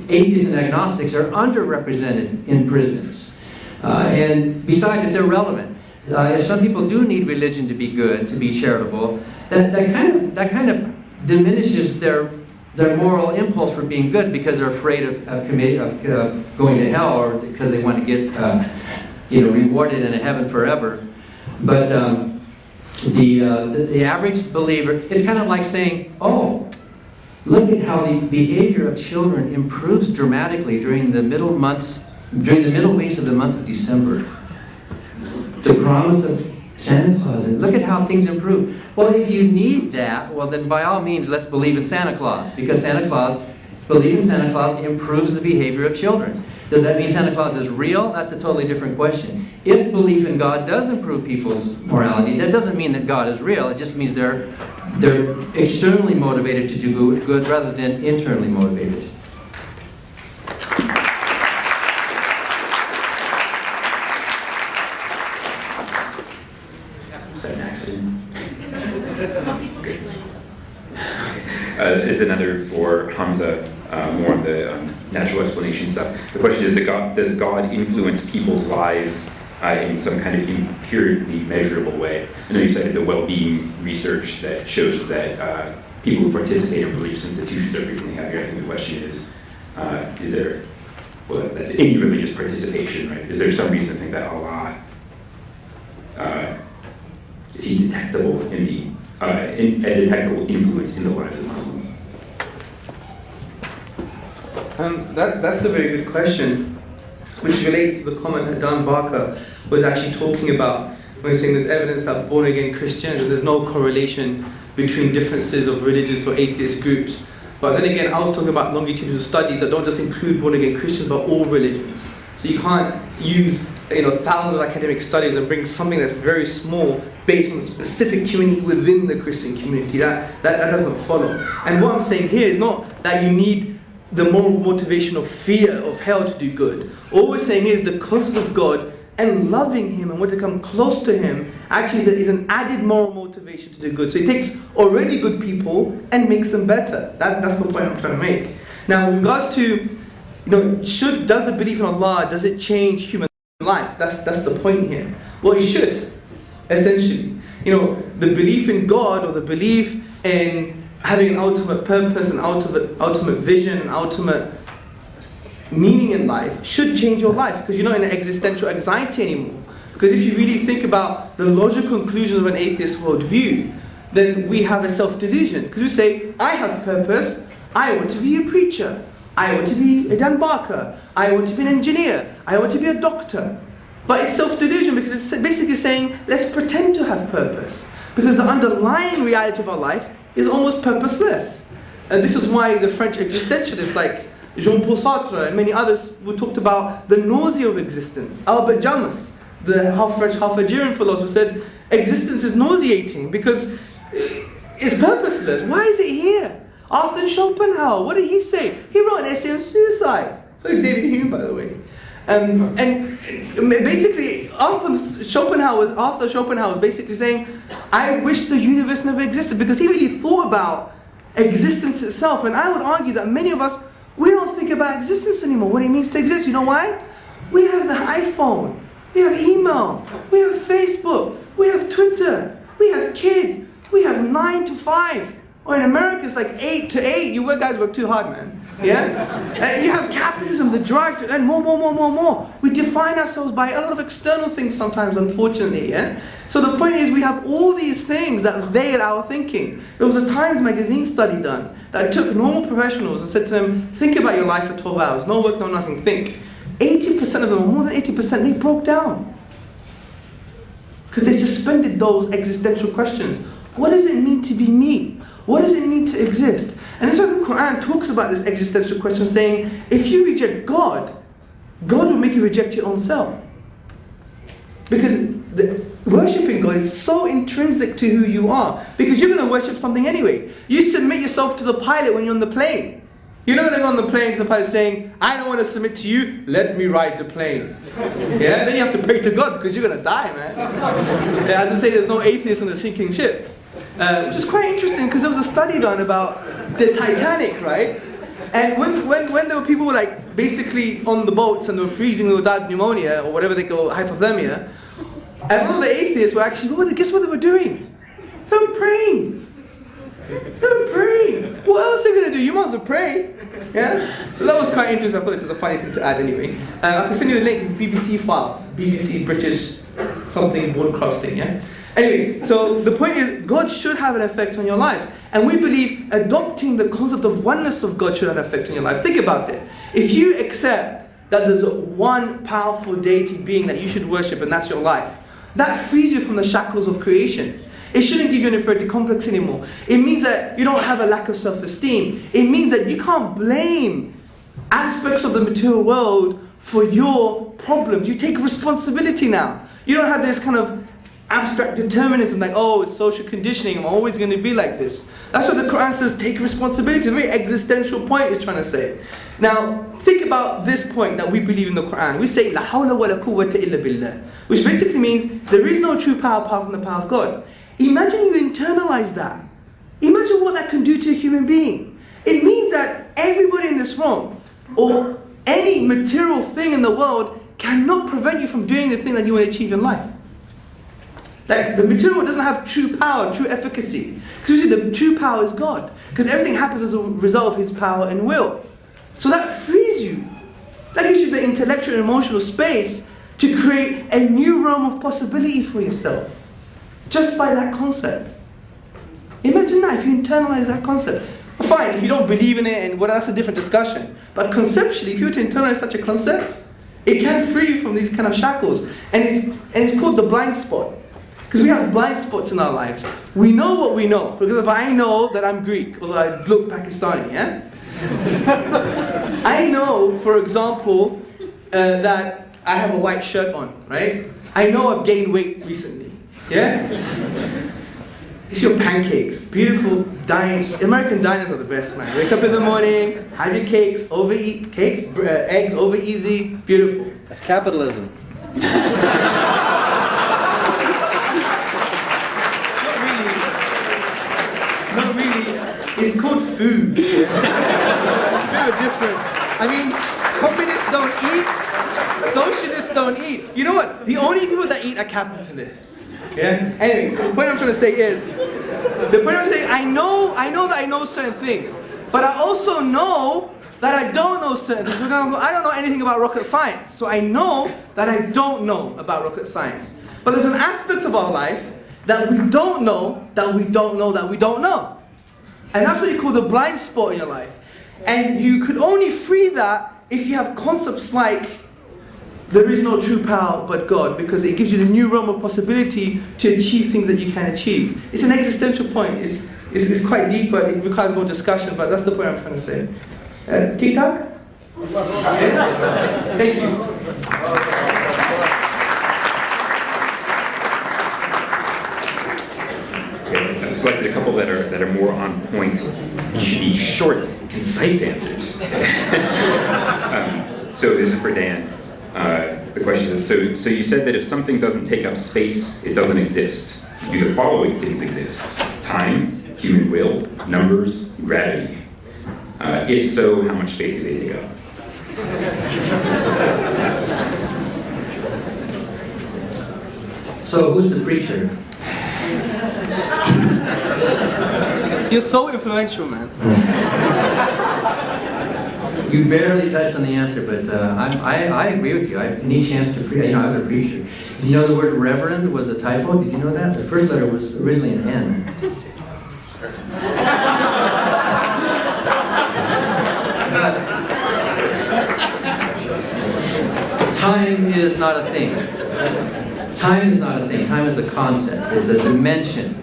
atheists and agnostics are underrepresented in prisons. And besides, it's irrelevant. If some people do need religion to be good, to be charitable, that kind of diminishes their moral impulse for being good because they're afraid of going to hell, or because they want to get rewarded in a heaven forever. But the average believer, it's kind of like saying, oh, look at how the behavior of children improves dramatically during the middle weeks of the month of December. The promise of Santa Claus, and look at how things improve. Well, if you need that, well then by all means let's believe in Santa Claus, because believing in Santa Claus improves the behavior of children. Does that mean Santa Claus is real? That's a totally different question. If belief in God does improve people's morality, that doesn't mean that God is real. It just means they're externally motivated to do good rather than internally motivated. Is another for Hamza, more on the natural explanation stuff. The question is, does God influence people's lives in some kind of empirically measurable way? I know you cited the well-being research that shows that people who participate in religious institutions are frequently happier. I think the question is there, well, that's any religious participation, right? Is there some reason to think that Allah, is he detectable in the a detectable influence in the lives of Muslims? That's a very good question, which relates to the comment that Dan Barker was actually talking about when he's saying there's evidence that born-again Christians, and there's no correlation between differences of religious or atheist groups. But then again, I was talking about longitudinal studies that don't just include born-again Christians, but all religions. So you can't use thousands of academic studies and bring something that's very small based on a specific community within the Christian community. That doesn't follow. And what I'm saying here is not that you need the moral motivation of fear of hell to do good. All we're saying is the concept of God and loving Him and wanting to come close to Him actually is an added moral motivation to do good. So He takes already good people and makes them better. That's the point I'm trying to make. Now, in regards to, does the belief in Allah, does it change human life? That's the point here. Well, it should, essentially. The belief in God, or the belief in having an ultimate purpose, an ultimate vision, an ultimate meaning in life should change your life, because you're not in an existential anxiety anymore. Because if you really think about the logical conclusion of an atheist worldview, then we have a self-delusion. Because we say, I have purpose, I want to be a preacher, I want to be a Dan Barker, I want to be an engineer, I want to be a doctor. But it's self-delusion because it's basically saying, let's pretend to have purpose. Because the underlying reality of our life is almost purposeless. And this is why the French existentialists like Jean-Paul Sartre and many others who talked about the nausea of existence. Albert Camus, the half French, half Algerian philosopher, said existence is nauseating because it's purposeless. Why is it here? Arthur Schopenhauer, what did he say? He wrote an essay on suicide. So did David Hume, by the way. And basically, Arthur Schopenhauer was basically saying, I wish the universe never existed, because he really thought about existence itself. And I would argue that many of us, we don't think about existence anymore, what it means to exist. You know why? We have the iPhone, we have email, we have Facebook, we have Twitter, we have kids, we have 9 to 5. Or in America, it's like 8 to 8. You guys work too hard, man. Yeah? You have capitalism, the drive to earn more. We define ourselves by a lot of external things sometimes, unfortunately. Yeah? So the point is, we have all these things that veil our thinking. There was a Times magazine study done that took normal professionals and said to them, think about your life for 12 hours. No work, no nothing, think. 80% of them, or more than 80%, they broke down. Because they suspended those existential questions. What does it mean to be me? What does it mean to exist? And that's why the Quran talks about this existential question, saying, if you reject God, God will make you reject your own self. Because worshipping God is so intrinsic to who you are. Because you're going to worship something anyway. You submit yourself to the pilot when you're on the plane. You're not going to go on the plane to the pilot saying, I don't want to submit to you, let me ride the plane. Yeah? Then you have to pray to God because you're going to die, man. Yeah, as I say, there's no atheist on the sinking ship. Which is quite interesting, because there was a study done about the Titanic, right? And when there were people who were like basically on the boats and they were freezing, they would die of pneumonia or whatever they call hypothermia, and all the atheists were actually, guess what they were doing? They were praying. They were praying. What else are they going to do? You might as well pray. Yeah? So that was quite interesting. I thought it was a funny thing to add anyway. I can send you the link. It's BBC files. BBC British something broadcasting, yeah? Anyway, so the point is, God should have an effect on your lives. And we believe adopting the concept of oneness of God should have an effect on your life. Think about it. If you accept that there's one powerful deity being that you should worship and that's your life, that frees you from the shackles of creation. It shouldn't give you an inferiority complex anymore. It means that you don't have a lack of self-esteem. It means that you can't blame aspects of the material world for your problems. You take responsibility now. You don't have this kind of abstract determinism like, oh, it's social conditioning, I'm always going to be like this. That's what the Quran says, take responsibility. It's a very existential point it's trying to say. Now, think about this point that we believe in the Quran. We say, La hawla wa la quwwata illa billah, which basically means there is no true power apart from the power of God. Imagine you internalize that. Imagine what that can do to a human being. It means that everybody in this room, or any material thing in the world, cannot prevent you from doing the thing that you want to achieve in life. Like, the material doesn't have true power, true efficacy. Because you see, the true power is God. Because everything happens as a result of His power and will. So that frees you. That gives you the intellectual and emotional space to create a new realm of possibility for yourself. Just by that concept. Imagine that, if you internalize that concept. Fine, if you don't believe in it, and well, that's a different discussion. But conceptually, if you were to internalize such a concept, it can free you from these kind of shackles. And it's called the blind spot. Because we have blind spots in our lives. We know what we know. For example, I know that I'm Greek, although I look Pakistani, yeah? I know, for example, that I have a white shirt on, right? I know I've gained weight recently, yeah? It's your pancakes, beautiful American diners are the best, man. Wake up in the morning, have your cakes, overeat cakes, eggs over easy, beautiful. That's capitalism. Not really. It's called food. It's a bit of a difference. I mean, communists don't eat, socialists don't eat. You know what? The only people that eat are capitalists. Yeah? Anyway, so the point I'm trying to say is, I know that I know certain things, but I also know that I don't know certain things. For example, I don't know anything about rocket science, so I know that I don't know about rocket science. But there's an aspect of our life that we don't know, that we don't know, that we don't know. And that's what you call the blind spot in your life. And you could only free that if you have concepts like there is no true power but God, because it gives you the new realm of possibility to achieve things that you can achieve. It's an existential point. It's quite deep, but it requires more discussion, but that's the point I'm trying to say. TikTok? Thank you. I've selected a couple that are more on point. It should be short, concise answers. So this is for Dan. The question is, so you said that if something doesn't take up space, it doesn't exist. Do the following things exist? Time, human will, numbers, gravity. If so, how much space do they take up? So who's the preacher? You're so influential, man. You barely touched on the answer, but I agree with you. Any chance to preach? I was a preacher. Did you know the word reverend was a typo? Did you know that? The first letter was originally an N. Time is not a thing. Time is not a thing. Time is a concept. It's a dimension.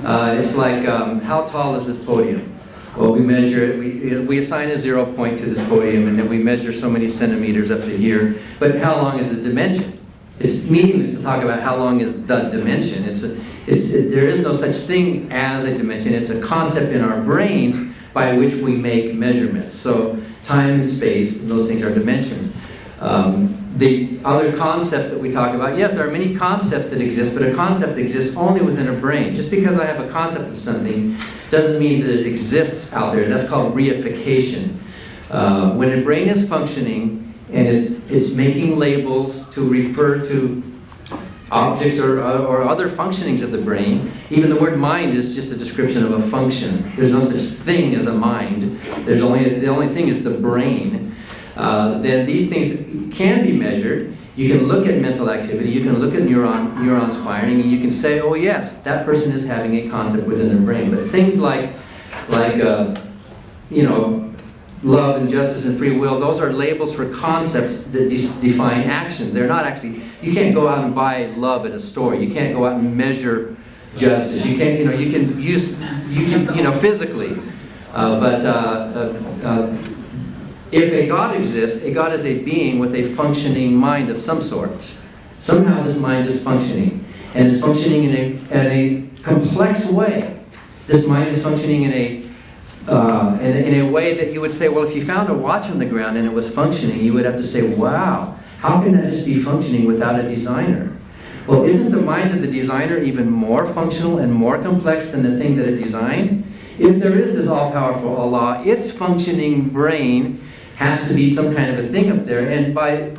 It's like, how tall is this podium? Well, we measure it, we assign a 0 point to this podium, and then we measure so many centimeters up to here. But how long is the dimension? It's meaningless to talk about how long is the dimension. There is no such thing as a dimension. It's a concept in our brains by which we make measurements. So time and space, those things are dimensions. The other concepts that we talk about, yes, there are many concepts that exist, but a concept exists only within a brain. Just because I have a concept of something doesn't mean that it exists out there. That's called reification. When a brain is functioning and it's making labels to refer to objects or other functionings of the brain, even the word mind is just a description of a function. There's no such thing as a mind. The only thing is the brain. Then these things can be measured. You can look at mental activity, you can look at neurons firing, and you can say, oh yes, that person is having a concept within their brain. But things like love and justice and free will, those are labels for concepts that define actions. They're not actually, you can't go out and buy love at a store. You can't go out and measure justice. You can't, you can use, physically. If a God exists, a God is a being with a functioning mind of some sort. Somehow this mind is functioning, and it's functioning in a complex way. This mind is functioning in a way that you would say, well, if you found a watch on the ground and it was functioning, you would have to say, wow, how can that just be functioning without a designer? Well, isn't the mind of the designer even more functional and more complex than the thing that it designed? If there is this all-powerful Allah, its functioning brain has to be some kind of a thing up there, and by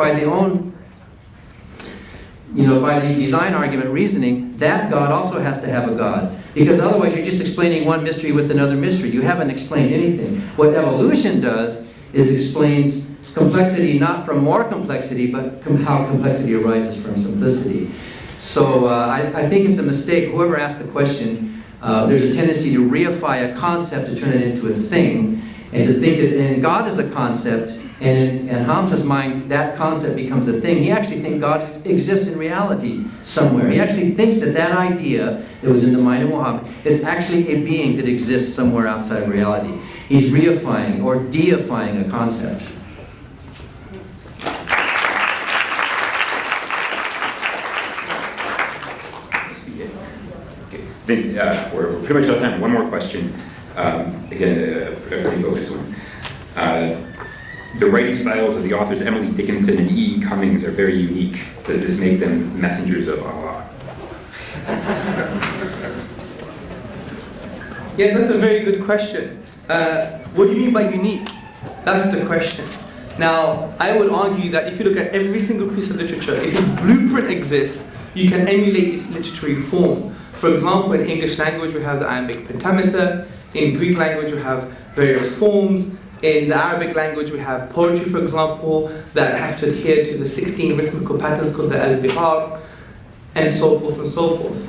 the design argument reasoning, that God also has to have a God, because otherwise you're just explaining one mystery with another mystery. You haven't explained anything. What evolution does is explains complexity not from more complexity, but how complexity arises from simplicity. So I think it's a mistake. Whoever asked the question there's a tendency to reify a concept to turn it into a thing, and to think that and God is a concept, and in Hamza's mind, that concept becomes a thing. He actually thinks God exists in reality somewhere. He actually thinks that that idea that was in the mind of Muhammad is actually a being that exists somewhere outside of reality. He's reifying or deifying a concept. Then we're pretty much out of time. One more question. Again, a pretty focused one. The writing styles of the authors Emily Dickinson and E. Cummings are very unique. Does this make them messengers of Allah? Yeah, that's a very good question. What do you mean by unique? That's the question. Now, I would argue that if you look at every single piece of literature, if a blueprint exists, you can emulate its literary form. For example, in English language, we have the iambic pentameter. In Greek language, we have various forms. In the Arabic language, we have poetry, for example, that have to adhere to the 16 rhythmical patterns called the al-bihar, and so forth and so forth.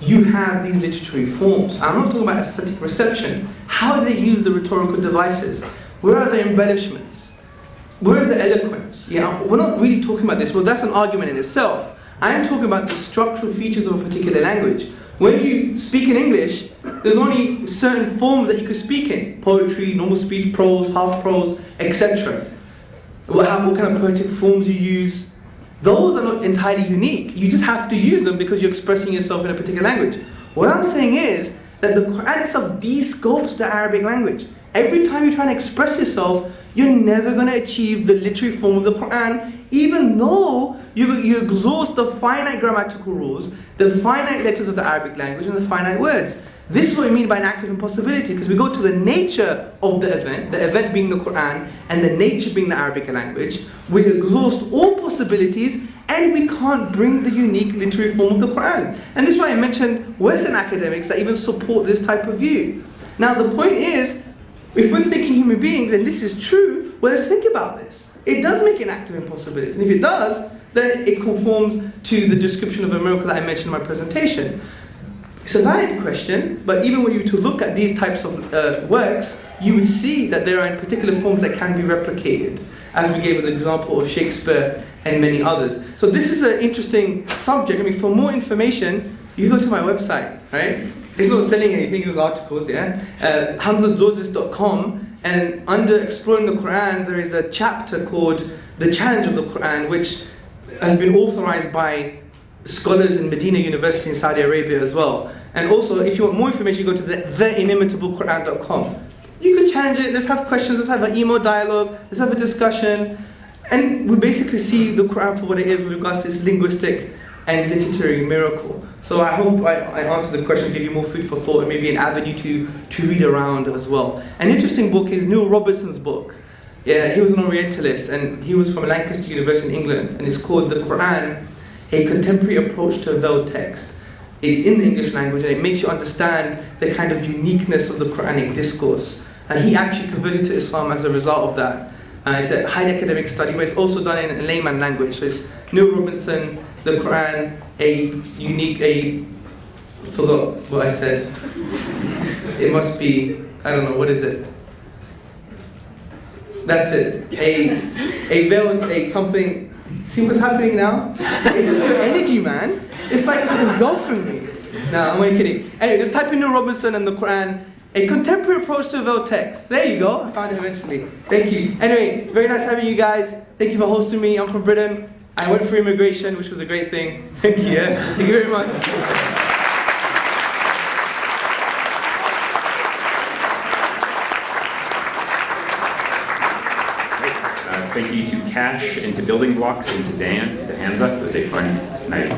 You have these literary forms. I'm not talking about aesthetic reception. How do they use the rhetorical devices? Where are the embellishments? Where is the eloquence? We're not really talking about this. Well, that's an argument in itself. I'm talking about the structural features of a particular language. When you speak in English, there's only certain forms that you could speak in. Poetry, normal speech, prose, half prose, etc. What kind of poetic forms you use. Those are not entirely unique. You just have to use them because you're expressing yourself in a particular language. What I'm saying is that the Quran itself de-scopes the Arabic language. Every time you try and express yourself, you're never going to achieve the literary form of the Quran, even though you exhaust the finite grammatical rules, the finite letters of the Arabic language, and the finite words. This is what we mean by an act of impossibility, because we go to the nature of the event being the Quran, and the nature being the Arabic language. We exhaust all possibilities, and we can't bring the unique literary form of the Quran. And this is why I mentioned Western academics that even support this type of view. Now the point is, if we're thinking human beings, and this is true, well, let's think about this. It does make an act of impossibility. And if it does, then it conforms to the description of a miracle that I mentioned in my presentation. It's a valid question, but even when you to look at these types of works, you would see that there are in particular forms that can be replicated, as we gave the example of Shakespeare and many others. So this is an interesting subject. I mean, for more information, you go to my website, right? It's not selling anything, it's articles, yeah? HamzaTzortzis.com, and under Exploring the Quran, there is a chapter called The Challenge of the Quran, which has been authorized by scholars in Medina University in Saudi Arabia as well. And also, if you want more information, you go to theinimitable.quran.com. You can challenge it, let's have questions, let's have an email dialogue, let's have a discussion. And we basically see the Quran for what it is with regards to its linguistic and literary miracle. So I hope I answered the question, give you more food for thought, and maybe an avenue to read around as well. An interesting book is Neil Robertson's book. Yeah, he was an Orientalist, and he was from Lancaster University in England, and it's called The Quran, A Contemporary Approach to a Veiled Text. It's in the English language, and it makes you understand the kind of uniqueness of the Quranic discourse. And he actually converted to Islam as a result of that. It's a high academic study, but it's also done in a layman language. So it's Neil Robinson, The Quran, I forgot what I said. It must be, I don't know, what is it? That's it. Something. See what's happening now? It's just your energy, man. It's like it's engulfing me. No, I'm only kidding. Anyway, just type in Neil Robinson and the Quran, A Contemporary Approach to a Veiled Text. There you go. I found it eventually. Thank you. Anyway, very nice having you guys. Thank you for hosting me. I'm from Britain. I went through immigration, which was a great thing. Thank you. Yeah? Thank you very much. Thank you to Cash, and to Building Blocks, and to Dan, to Hamza. It was a fun night.